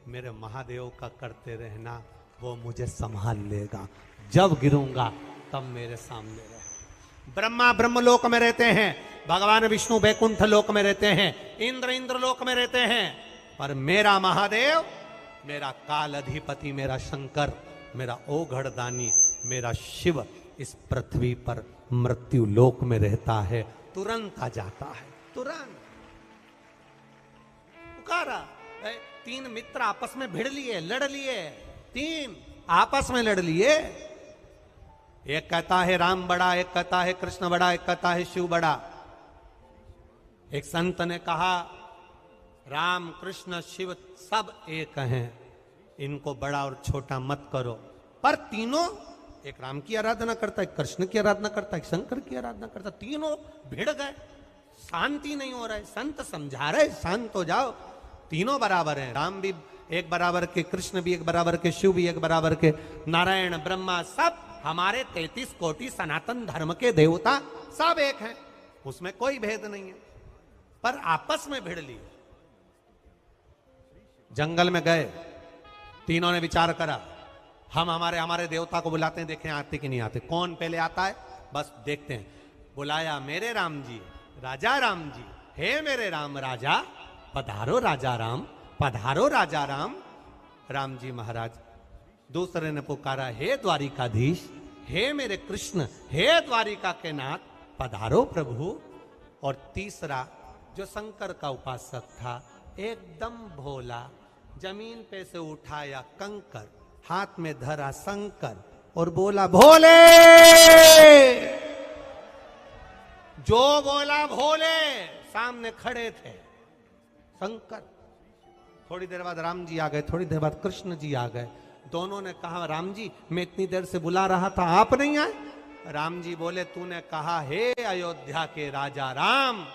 मेरे महादेव का करते रहना, वो मुझे संभाल लेगा। जब गिरूंगा तब मेरे सामने रहे। ब्रह्मा ब्रह्मलोक में रहते हैं, भगवान विष्णु वैकुंठ लोक में रहते हैं, इंद्र इंद्रलोक में रहते हैं, पर मेरा महादेव, मेरा काल अधिपति, मेरा शंकर, मेरा ओघड़दानी, मेरा शिव इस पृथ्वी पर मृत्यु लोक में रहता है। तुरंत आ जाता है, तुरंत पुकारा। 3 मित्र आपस में भिड़ लिए, लड़ लिए, 3 आपस में लड़ लिए। एक कहता है राम बड़ा, एक कहता है कृष्ण बड़ा, एक कहता है शिव बड़ा। एक संत ने कहा राम कृष्ण शिव सब एक हैं, इनको बड़ा और छोटा मत करो। पर तीनों, एक राम की आराधना करता है, कृष्ण की आराधना करता है, शंकर की आराधना करता है, तीनों भिड़ गए, शांति नहीं हो रहा है। संत समझा रहे शांत हो जाओ, तीनों बराबर हैं, राम भी एक बराबर के, कृष्ण भी एक बराबर के, शिव भी एक बराबर के, नारायण ब्रह्मा सब हमारे 33 कोटि सनातन धर्म के देवता सब एक हैं, उसमें कोई भेद नहीं है। पर आपस में भिड़ लिए। जंगल में गए, तीनों ने विचार करा, हम हमारे देवता को बुलाते हैं, देखें आते कि नहीं आते, कौन पहले आता है बस देखते हैं। बुलाया, मेरे राम जी, राजा राम जी, हे मेरे राम राजा, पधारो राजा राम, पधारो राजा राम। राम जी महाराज। दूसरे ने पुकारा, हे द्वारिकाधीश, हे मेरे कृष्ण, हे द्वारिका के नाथ, पधारो प्रभु। और तीसरा जो शंकर का उपासक था, एकदम भोला, जमीन पे से उठाया कंकर, हाथ में धरा शंकर और बोला भोले। जो बोला भोले, सामने खड़े थे शंकर। थोड़ी देर बाद राम जी आ गए, थोड़ी देर बाद कृष्ण जी आ गए। दोनों ने कहा, राम जी मैं इतनी देर से बुला रहा था, आप नहीं आए? राम जी बोले, तूने कहा हे अयोध्या के राजा राम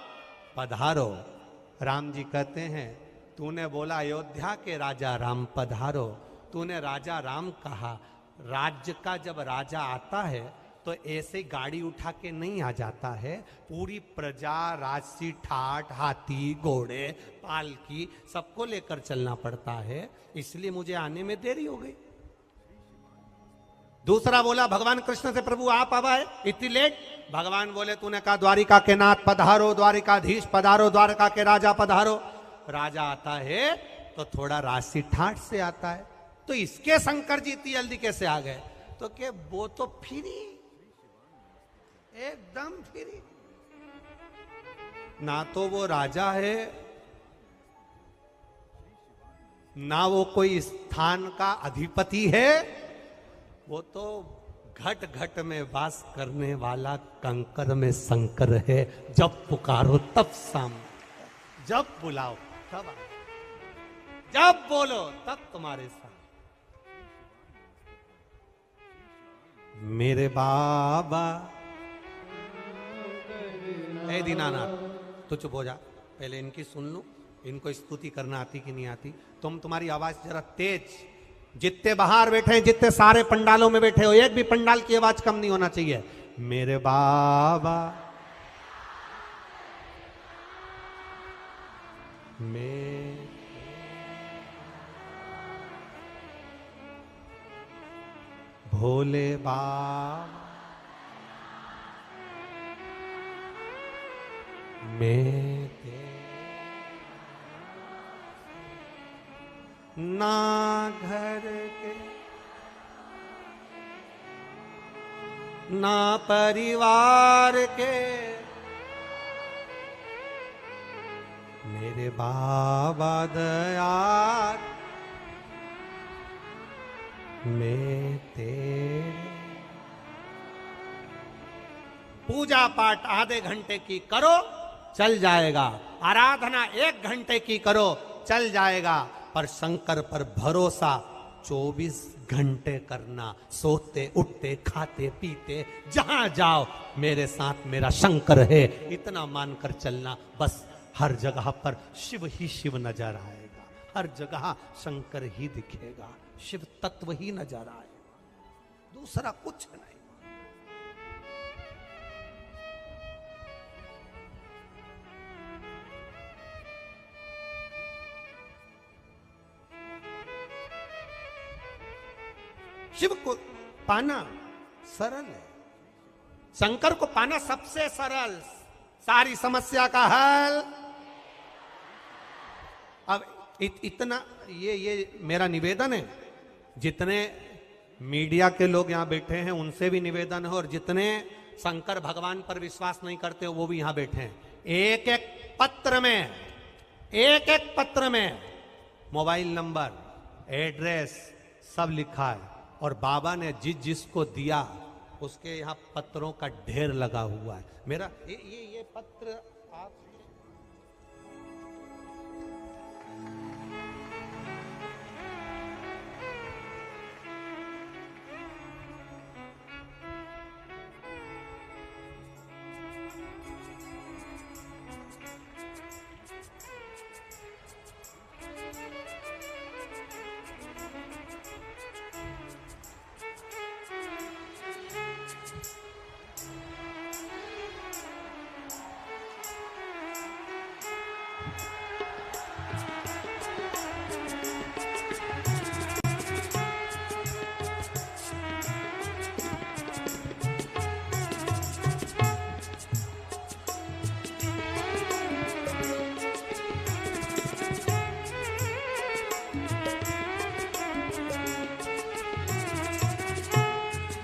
पधारो। राम जी कहते हैं, तूने बोला अयोध्या के राजा राम पधारो, तूने राजा राम कहा। राज्य का जब राजा आता है तो ऐसे गाड़ी उठा के नहीं आ जाता है, पूरी प्रजा, राजसी ठाट, हाथी, घोड़े, पालकी सबको लेकर चलना पड़ता है, इसलिए मुझे आने में देरी हो गई। दूसरा बोला, भगवान कृष्ण से प्रभु आप अब आए, इतनी लेट? भगवान बोले, तूने कहा द्वारिका के नाथ पधारो, द्वारिकाधीश पधारो, द्वारका के राजा पधारो। राजा आता है तो थोड़ा राजसी ठाट से आता है, तो इसके शंकर जी इतनी जल्दी कैसे आ गए? तो के वो तो फ्री, एकदम फ्री, ना तो वो राजा है, ना वो कोई स्थान का अधिपति है, वो तो घट घट में वास करने वाला कंकर में शंकर है। जब पुकारो तब सामने, जब बुलाओ तब आओ, जब बोलो तब तुम्हारे साथ। मेरे बाबा ए दीनानाथ, तो चुप हो जा, पहले इनकी सुन लो। इनको स्तुति करना आती कि नहीं आती? तुम्हारी आवाज जरा तेज, जितने बाहर बैठे हैं, जितने सारे पंडालों में बैठे हो, एक भी पंडाल की आवाज कम नहीं होना चाहिए। मेरे बाबा में भोले बाबा में ना घर के ना परिवार के, मेरे बाबा दयाल में तेरे। पूजा पाठ आधे घंटे की करो चल जाएगा, आराधना 1 घंटे की करो चल जाएगा, पर शंकर पर भरोसा 24 घंटे करना। सोते उठते खाते पीते जहां जाओ मेरे साथ मेरा शंकर है, इतना मानकर चलना। बस हर जगह पर शिव ही शिव नजर आएगा, हर जगह शंकर ही दिखेगा, शिव तत्व ही नजर आएगा, दूसरा कुछ नहीं। शिव को पाना सरल है, शंकर को पाना सबसे सरल, सारी समस्या का हल। अब इतना ये मेरा निवेदन है, जितने मीडिया के लोग यहां बैठे हैं उनसे भी निवेदन है, और जितने शंकर भगवान पर विश्वास नहीं करते वो भी यहां बैठे हैं। एक एक पत्र में मोबाइल नंबर, एड्रेस सब लिखा है, और बाबा ने जिसको दिया उसके यहाँ पत्रों का ढेर लगा हुआ है। मेरा ये पत्र आप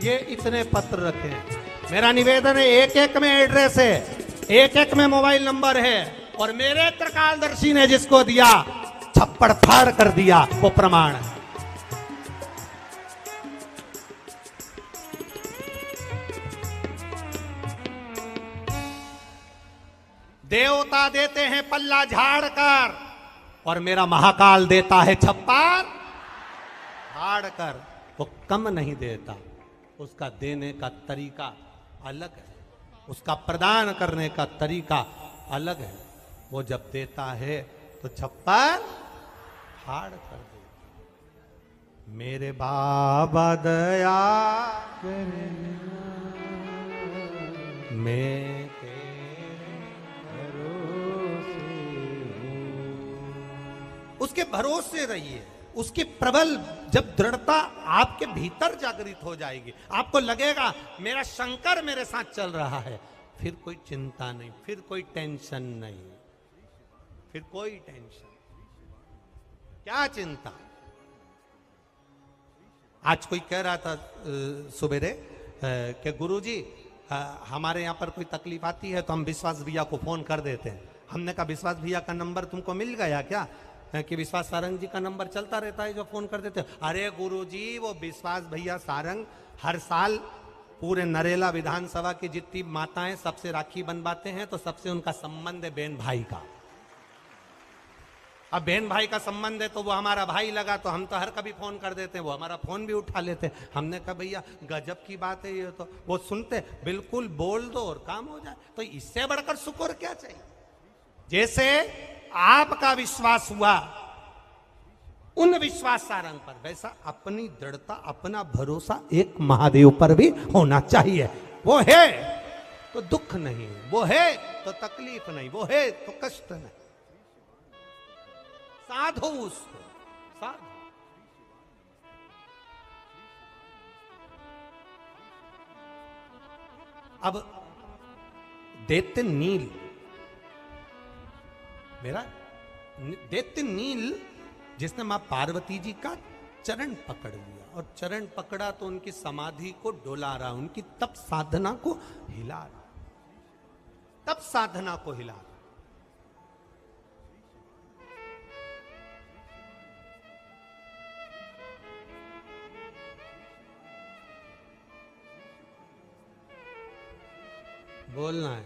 ये इतने पत्र रखे हैं। मेरा निवेदन है, एक एक में एड्रेस है, एक एक में मोबाइल नंबर है, और मेरे त्रिकालदर्शी ने जिसको दिया छप्पड़ फाड़ कर दिया वो प्रमाण है। देवता देते हैं पल्ला झाड़ कर, और मेरा महाकाल देता है छप्पर फाड़ कर। वो कम नहीं देता, उसका देने का तरीका अलग है, उसका प्रदान करने का तरीका अलग है। वो जब देता है तो छप्पर फाड़ कर देता। मेरे बाबा दया मैं तेरे भरोसे हूं। उसके भरोसे रहिए, उसकी प्रबल जब दृढ़ता आपके भीतर जागृत हो जाएगी, आपको लगेगा मेरा शंकर मेरे साथ चल रहा है, फिर कोई चिंता नहीं, फिर कोई टेंशन नहीं, फिर कोई टेंशन, क्या चिंता। आज कोई कह रहा था सुबेरे कि गुरुजी हमारे यहां पर कोई तकलीफ आती है तो हम विश्वास भैया को फोन कर देते हैं। हमने कहा विश्वास भैया का नंबर तुमको मिल गया क्या? कि विश्वास सारंग जी का नंबर चलता रहता है जो फोन कर देते। अरे गुरुजी, वो विश्वास भैया सारंग हर साल पूरे नरेला विधानसभा की जितनी माताएं सबसे राखी बनवाते हैं, तो सबसे उनका संबंध है बहन भाई का। अब बहन भाई का संबंध है तो वो हमारा भाई लगा, तो हम तो हर कभी फोन कर देते हैं, वो हमारा फोन भी उठा लेते हैं। हमने कहा भैया गजब की बात है ये, तो वो सुनते बिल्कुल बोल दो और काम हो जाए, तो इससे बढ़कर सुख और क्या चाहिए। जैसे आपका विश्वास हुआ उन विश्वास सारंग पर, वैसा अपनी दृढ़ता, अपना भरोसा एक महादेव पर भी होना चाहिए। वो है तो दुख नहीं, वो है तो तकलीफ नहीं, वो है तो कष्ट नहीं। साधो उसको, साधो। अब दैत्य नील, मेरा दैत्य नील जिसने मां पार्वती जी का चरण पकड़ लिया, और चरण पकड़ा तो उनकी समाधि को डोला रहा, उनकी तप साधना को हिला रहा, तप साधना को हिला रहा। बोलना है,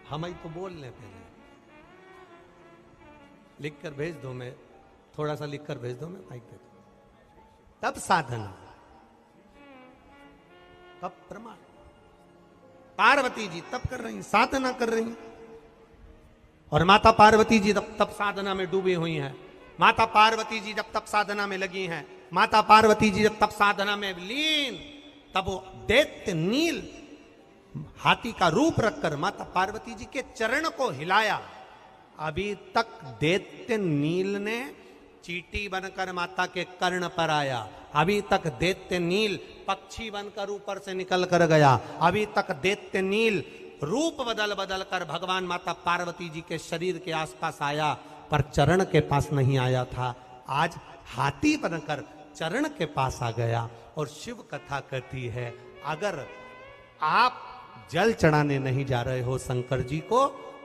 हम ही तो बोल लें। पहले लिख कर भेज दो, मैं थोड़ा सा लिख कर भेज दो, मैं माइक दे दो। तब साधना, तब प्रमाण। पार्वती जी तप कर रही, साधना कर रही, और माता पार्वती जी जब तप साधना में डूबी हुई हैं, माता पार्वती जी जब तप साधना में लगी हैं, माता पार्वती जी जब तप साधना में लीन, तब वो दैत्य नील हाथी का रूप रखकर माता पार्वती जी के चरण को हिलाया। अभी तक दैत्य नील ने चींटी बनकर माता के कर्ण पर आया, अभी तक दैत्य नील पक्षी बनकर ऊपर से निकल कर गया, अभी तक दैत्य नील रूप बदल बदल कर भगवान माता पार्वती जी के शरीर के आसपास आया, पर चरण के पास नहीं आया था। आज हाथी बनकर चरण के पास आ गया। और शिव कथा कहती है, अगर आप जल चढ़ाने नहीं जा रहे हो शंकर जी को,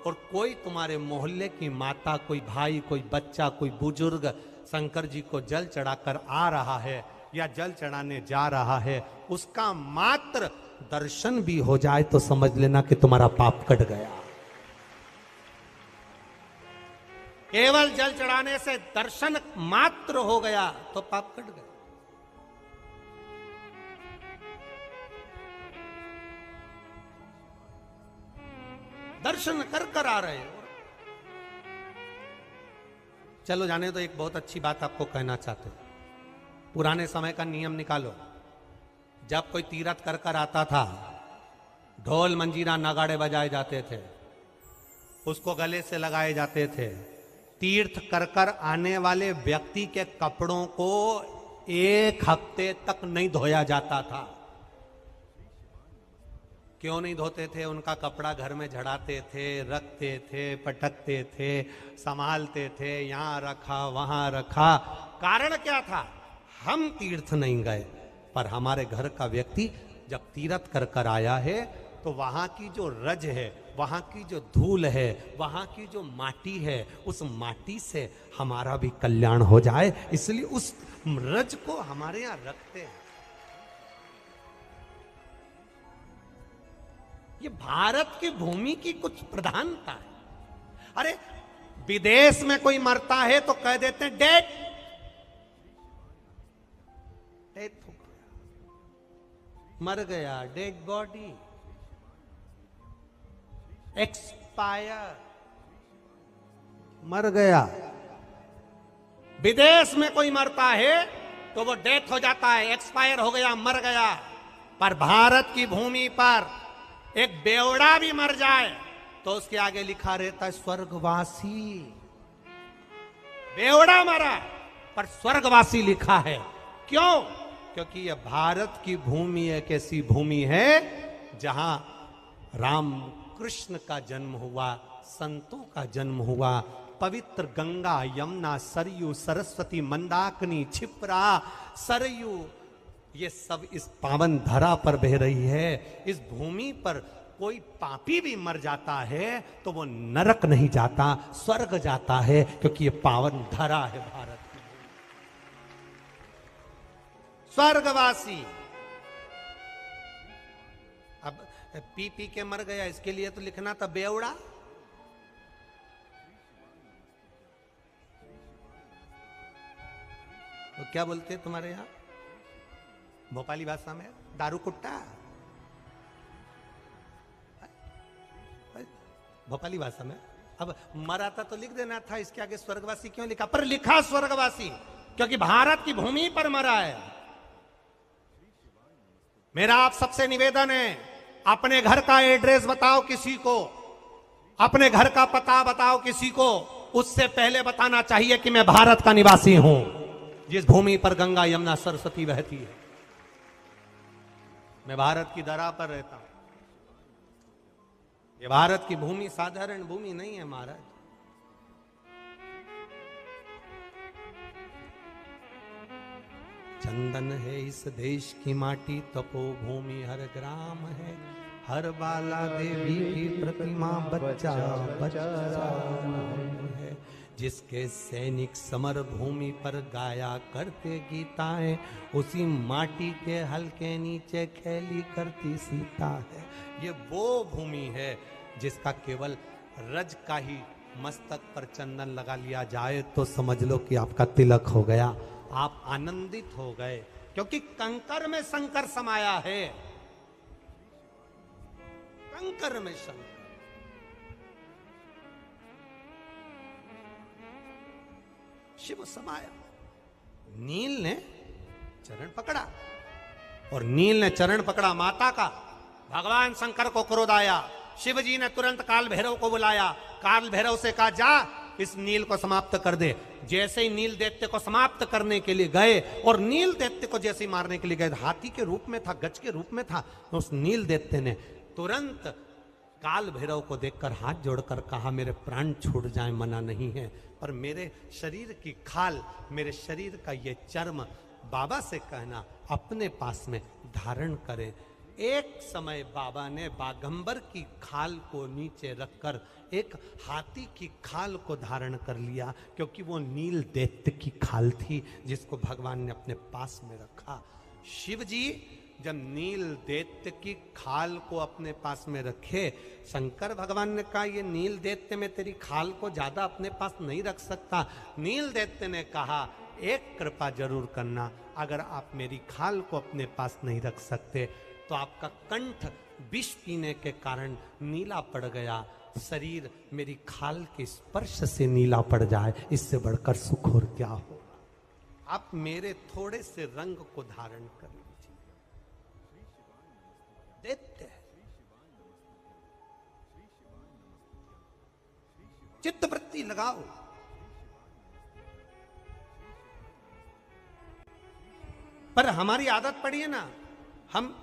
और कोई तुम्हारे मोहल्ले की माता, कोई भाई, कोई बच्चा, कोई बुजुर्ग शंकर जी को जल चढ़ाकर आ रहा है या जल चढ़ाने जा रहा है, उसका मात्र दर्शन भी हो जाए तो समझ लेना कि तुम्हारा पाप कट गया। केवल जल चढ़ाने से दर्शन मात्र हो गया तो पाप कट गया। दर्शन कर कर आ रहे हो। चलो जाने तो, एक बहुत अच्छी बात आपको कहना चाहते हैं। पुराने समय का नियम निकालो, जब कोई तीर्थ कर कर आता था, ढोल मंजीरा नगाड़े बजाए जाते थे, उसको गले से लगाए जाते थे। तीर्थ कर कर आने वाले व्यक्ति के कपड़ों को 1 हफ्ते तक नहीं धोया जाता था। क्यों नहीं धोते थे? उनका कपड़ा घर में झड़ाते थे, रखते थे, पटकते थे, संभालते थे, यहां रखा वहां रखा। कारण क्या था? हम तीर्थ नहीं गए, पर हमारे घर का व्यक्ति जब तीर्थ कर कर आया है तो वहां की जो रज है, वहां की जो धूल है, वहां की जो माटी है, उस माटी से हमारा भी कल्याण हो जाए, इसलिए उस रज को हमारे यहां रखते हैं। ये भारत की भूमि की कुछ प्रधानता है। अरे विदेश में कोई मरता है तो कह देते हैं डेथ, डेथ हो गया, मर गया, डेड बॉडी, एक्सपायर, मर गया। विदेश में कोई मरता है तो वो डेथ हो जाता है, एक्सपायर हो गया, मर गया। पर भारत की भूमि पर एक बेवड़ा भी मर जाए तो उसके आगे लिखा रहता है स्वर्गवासी। बेवड़ा मरा पर स्वर्गवासी लिखा है। क्यों? क्योंकि यह भारत की भूमि एक ऐसी भूमि है जहां राम कृष्ण का जन्म हुआ, संतों का जन्म हुआ। पवित्र गंगा, यमुना, सरयू, सरस्वती, मंदाकिनी, क्षिप्रा, सरयू, ये सब इस पावन धरा पर बह रही है। इस भूमि पर कोई पापी भी मर जाता है तो वो नरक नहीं जाता, स्वर्ग जाता है, क्योंकि ये पावन धरा है भारत में। स्वर्गवासी। अब पी पी के मर गया, इसके लिए तो लिखना था बेवड़ा। तो क्या बोलते हैं तुम्हारे यहां भोपाली भाषा में? दारू कुट्टा। भोपाली भाषा में। अब मरा था तो लिख देना था, इसके आगे स्वर्गवासी क्यों लिखा? पर लिखा स्वर्गवासी क्योंकि भारत की भूमि पर मरा है। मेरा आप सबसे निवेदन है, अपने घर का एड्रेस बताओ किसी को, अपने घर का पता बताओ किसी को, उससे पहले बताना चाहिए कि मैं भारत का निवासी हूं, जिस भूमि पर गंगा यमुना सरस्वती बहती है। मैं भारत की धरा पर रहता हूं। ये भारत की भूमि साधारण भूमि नहीं है महाराज। चंदन है इस देश की माटी, तपोभूमि हर ग्राम है, हर बाला देवी की प्रतिमा बच्चा बच्चा है, जिसके सैनिक समर भूमि पर गाया करते गीताएं, उसी माटी के हल्के नीचे खेली करती सीता है। ये वो भूमि है जिसका केवल रज का ही मस्तक पर चंदन लगा लिया जाए तो समझ लो कि आपका तिलक हो गया, आप आनंदित हो गए, क्योंकि कंकर में शंकर समाया है। कंकर में शंकर। शिव समाया। नील ने चरण पकड़ा और नील ने चरण पकड़ा माता का। भगवान शंकर को क्रोध आया, शिव जी ने तुरंत काल भैरव को बुलाया। काल भैरव से कहा जा इस नील को समाप्त कर दे। जैसे ही नील दैत्य को समाप्त करने के लिए गए और नील दैत्य को जैसे ही मारने के लिए गए, हाथी के रूप में था, गज के रूप में था, तो उस नील दैत्य ने तुरंत काल भैरव को देखकर हाथ जोड़कर कहा मेरे प्राण छूट जाए मना नहीं है, पर मेरे शरीर की खाल, मेरे शरीर का ये चर्म बाबा से कहना अपने पास में धारण करें। एक समय बाबा ने बागंबर की खाल को नीचे रखकर एक हाथी की खाल को धारण कर लिया, क्योंकि वो नील दैत्य की खाल थी जिसको भगवान ने अपने पास में रखा। शिव जी जब नील दैत्य की खाल को अपने पास में रखे, शंकर भगवान ने कहा ये नील दैत्य में तेरी खाल को ज्यादा अपने पास नहीं रख सकता। नील दैत्य ने कहा एक कृपा जरूर करना, अगर आप मेरी खाल को अपने पास नहीं रख सकते तो आपका कंठ विष पीने के कारण नीला पड़ गया, शरीर मेरी खाल के स्पर्श से नीला पड़ जाए, इससे बढ़कर सुख और क्या हो। आप मेरे थोड़े से रंग को धारण कर लीजिए। दैत्य चित्त वृत्ति लगाओ। पर हमारी आदत पड़ी है ना, हम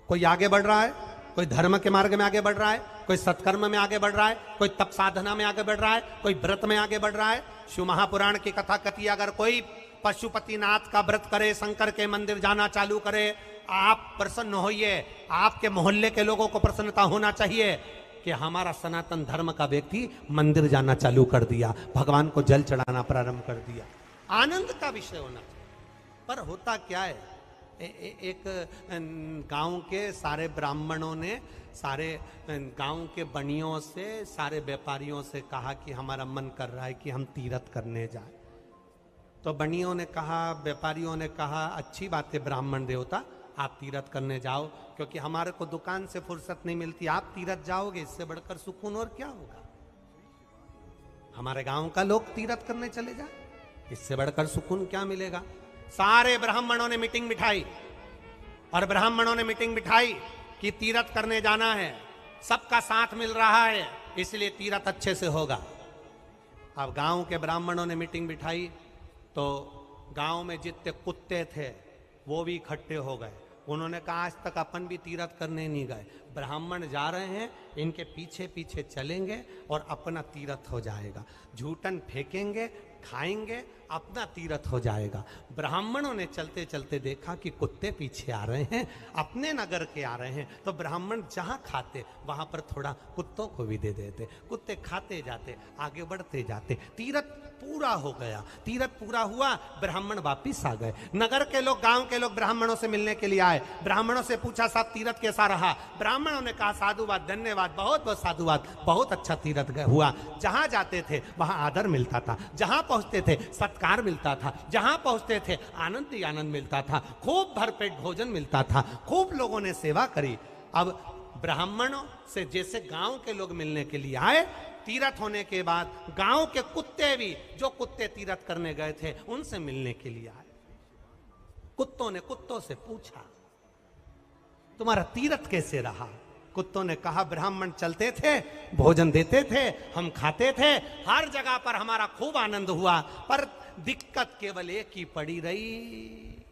कोई आगे बढ़ रहा है, कोई धर्म के मार्ग में आगे बढ़ रहा है, कोई सत्कर्म में आगे बढ़ रहा है, कोई तप साधना में आगे बढ़ रहा है, कोई व्रत में आगे बढ़ रहा है। शिव महापुराण की कथा कहती है अगर कोई पशुपतिनाथ का व्रत करे, शंकर के मंदिर जाना चालू करे, आप प्रसन्न होइए। आपके मोहल्ले के लोगों को प्रसन्नता होना चाहिए कि हमारा सनातन धर्म का व्यक्ति मंदिर जाना चालू कर दिया, भगवान को जल चढ़ाना प्रारंभ कर दिया। आनंद का विषय होना चाहिए। पर होता क्या है, एक गांव के सारे ब्राह्मणों ने सारे गांव के बनियों से, सारे व्यापारियों से कहा कि हमारा मन कर रहा है कि हम तीर्थ करने जाएं। तो बनियों ने कहा, व्यापारियों ने कहा अच्छी बात है ब्राह्मण देवता, आप तीर्थ करने जाओ, क्योंकि हमारे को दुकान से फुर्सत नहीं मिलती, आप तीर्थ जाओगे इससे बढ़कर सुकून और क्या होगा। हमारे गांव का लोग तीर्थ करने चले जाए, इससे बढ़कर सुकून क्या मिलेगा। सारे ब्राह्मणों ने मीटिंग बिठाई और ब्राह्मणों ने मीटिंग बिठाई कि तीर्थ करने जाना है, सबका साथ मिल रहा है, इसलिए तीर्थ अच्छे से होगा। अब गांव के ब्राह्मणों ने मीटिंग बिठाई तो गांव में जितने कुत्ते थे वो भी इकट्ठे हो गए। उन्होंने कहा आज तक अपन भी तीर्थ करने नहीं गए, ब्राह्मण जा रहे हैं, इनके पीछे पीछे चलेंगे और अपना तीर्थ हो जाएगा। झूठन फेंकेंगे, खाएंगे अपना तीरथ हो जाएगा। ब्राह्मणों ने चलते चलते देखा कि कुत्ते पीछे आ रहे हैं, अपने नगर के आ रहे हैं, तो ब्राह्मण जहां खाते वहां पर थोड़ा कुत्तों को भी दे देते। कुत्ते खाते जाते, आगे बढ़ते जाते, तीरथ पूरा हो गया। तीरथ पूरा हुआ, ब्राह्मण वापिस आ गए। नगर के लोग, गांव के लोग ब्राह्मणों से मिलने के लिए आए। ब्राह्मणों से पूछा, साहब तीरथ कैसा रहा? ब्राह्मणों ने कहा, साधुवाद, धन्यवाद, बहुत बहुत साधुवाद, बहुत अच्छा तीरथ हुआ। जहां जाते थे वहां आदर मिलता था, जहां पहुंचते थे सत्कार मिलता था, जहां पहुंचते थे आनंद ही आनंद मिलता था, खूब भरपेट भोजन मिलता था, खूब लोगों ने सेवा करी। अब ब्राह्मणों से जैसे गांव के लोग मिलने के लिए आए, तीरथ होने के बाद गांव के कुत्ते भी, जो कुत्ते तीरथ करने गए थे, उनसे मिलने के लिए आए। कुत्तों ने कुत्तों से पूछा, तुम्हारा तीरथ कैसे रहा? कुत्तों ने कहा, ब्राह्मण चलते थे, भोजन देते थे, हम खाते थे, हर जगह पर हमारा खूब आनंद हुआ, पर दिक्कत केवल एक ही पड़ी रही,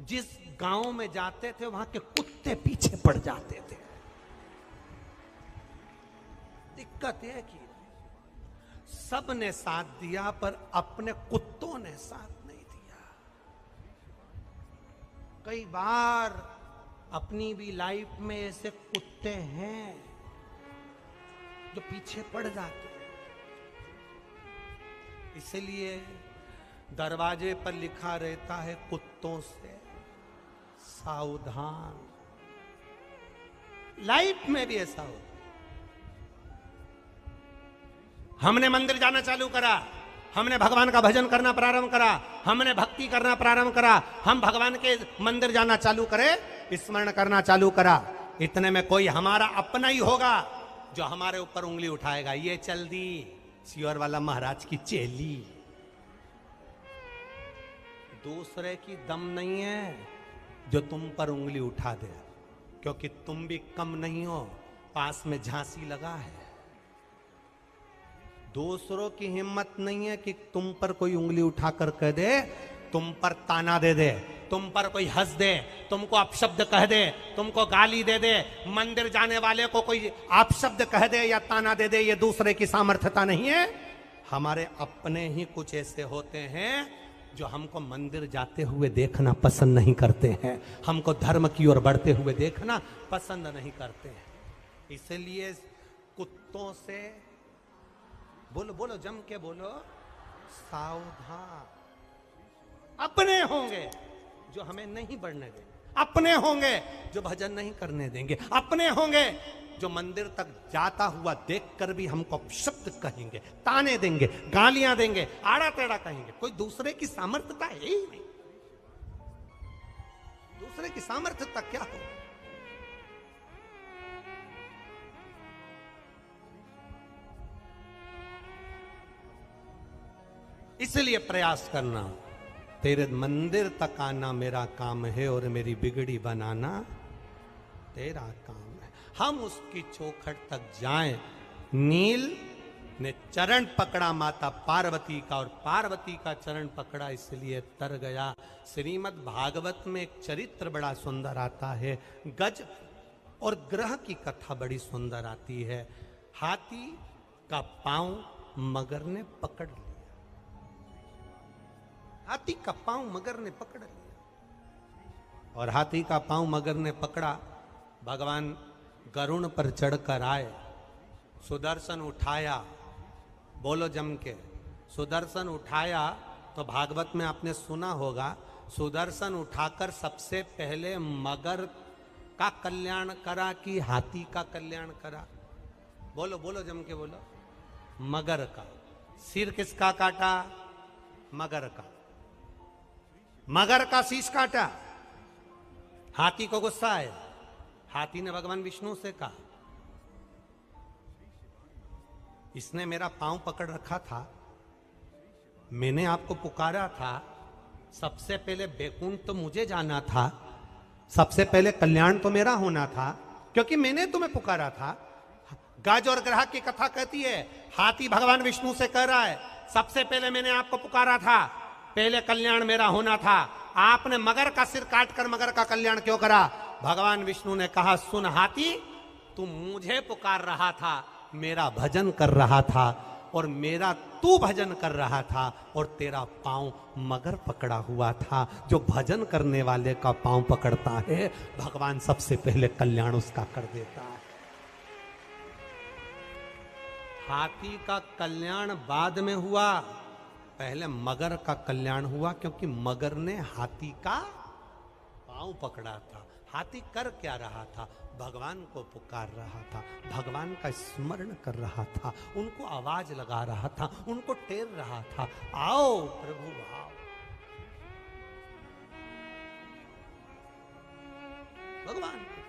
जिस गांव में जाते थे वहां के कुत्ते पीछे पड़ जाते थे। दिक्कत एक ही, सब ने साथ दिया पर अपने कुत्तों ने साथ नहीं दिया। कई बार अपनी भी लाइफ में ऐसे कुत्ते हैं जो पीछे पड़ जाते हैं। इसलिए दरवाजे पर लिखा रहता है, कुत्तों से सावधान। लाइफ में भी ऐसा हो। हमने मंदिर जाना चालू करा, हमने भगवान का भजन करना प्रारंभ करा, हमने भक्ति करना प्रारंभ करा, हम भगवान के मंदिर जाना चालू करे, स्मरण करना चालू करा, इतने में कोई हमारा अपना ही होगा जो हमारे ऊपर उंगली उठाएगा। ये चल दी सियोर वाला महाराज की चेली। दूसरे की दम नहीं है जो तुम पर उंगली उठा दे, क्योंकि तुम भी कम नहीं हो, पास में झांसी लगा है। दूसरों की हिम्मत नहीं है कि तुम पर कोई उंगली उठाकर कह दे, तुम पर ताना दे दे, तुम पर कोई हंस दे, तुमको अपशब्द कह दे, तुमको गाली दे दे, मंदिर जाने वाले को कोई अपशब्द कह दे या ताना दे दे। ये दूसरे की सामर्थ्यता नहीं है। हमारे अपने ही कुछ ऐसे होते हैं जो हमको मंदिर जाते हुए देखना पसंद नहीं करते हैं, हमको धर्म की ओर बढ़ते हुए देखना पसंद नहीं करते हैं। इसलिए कुत्तों से बोलो, बोलो, जम के बोलो, सावधान। अपने होंगे जो हमें नहीं बढ़ने देंगे, अपने होंगे जो भजन नहीं करने देंगे, अपने होंगे जो मंदिर तक जाता हुआ देखकर भी हमको शब्द कहेंगे, ताने देंगे, गालियां देंगे, आड़ा टेढ़ा कहेंगे। कोई दूसरे की सामर्थ्यता है ही नहीं। दूसरे की सामर्थ्यता क्या हो? इसलिए प्रयास करना, तेरे मंदिर तक आना मेरा काम है और मेरी बिगड़ी बनाना तेरा काम है। हम उसकी चौखट तक जाएं। नील ने चरण पकड़ा माता पार्वती का, और पार्वती का चरण पकड़ा, इसलिए तर गया। श्रीमद् भागवत में एक चरित्र बड़ा सुंदर आता है, गज और ग्रह की कथा बड़ी सुंदर आती है। हाथी का पांव मगर ने पकड़ लिया, हाथी का पांव मगर ने पकड़ लिया, और हाथी का पांव मगर ने पकड़ा। भगवान गरुण पर चढ़कर आए, सुदर्शन उठाया, बोलो जम के, सुदर्शन उठाया। तो भागवत में आपने सुना होगा, सुदर्शन उठाकर सबसे पहले मगर का कल्याण करा कि हाथी का कल्याण करा? बोलो, बोलो, जम के बोलो। मगर का। सिर किसका काटा? मगर का। मगर का शीश काटा। हाथी को गुस्सा है, हाथी ने भगवान विष्णु से कहा, इसने मेरा पांव पकड़ रखा था, मैंने आपको पुकारा था, सबसे पहले बैकुंठ तो मुझे जाना था, सबसे पहले कल्याण तो मेरा होना था, क्योंकि मैंने तुम्हें पुकारा था। गज और ग्रह की कथा कहती है, हाथी भगवान विष्णु से कह रहा है, सबसे पहले मैंने आपको पुकारा था, पहले कल्याण मेरा होना था, आपने मगर का सिर काटकर मगर का कल्याण क्यों करा? भगवान विष्णु ने कहा, सुन हाथी, तू मुझे पुकार रहा था, मेरा भजन कर रहा था, और मेरा तू भजन कर रहा था और तेरा पांव मगर पकड़ा हुआ था। जो भजन करने वाले का पांव पकड़ता है भगवान सबसे पहले कल्याण उसका कर देता है। हाथी का कल्याण बाद में हुआ, पहले मगर का कल्याण हुआ, क्योंकि मगर ने हाथी का पांव पकड़ा था। हाथी कर क्या रहा था? भगवान को पुकार रहा था, भगवान का स्मरण कर रहा था, उनको आवाज लगा रहा था, उनको टेर रहा था, आओ प्रभु आओ। भगवान को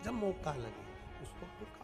जब मौका लगे उसको पुकार।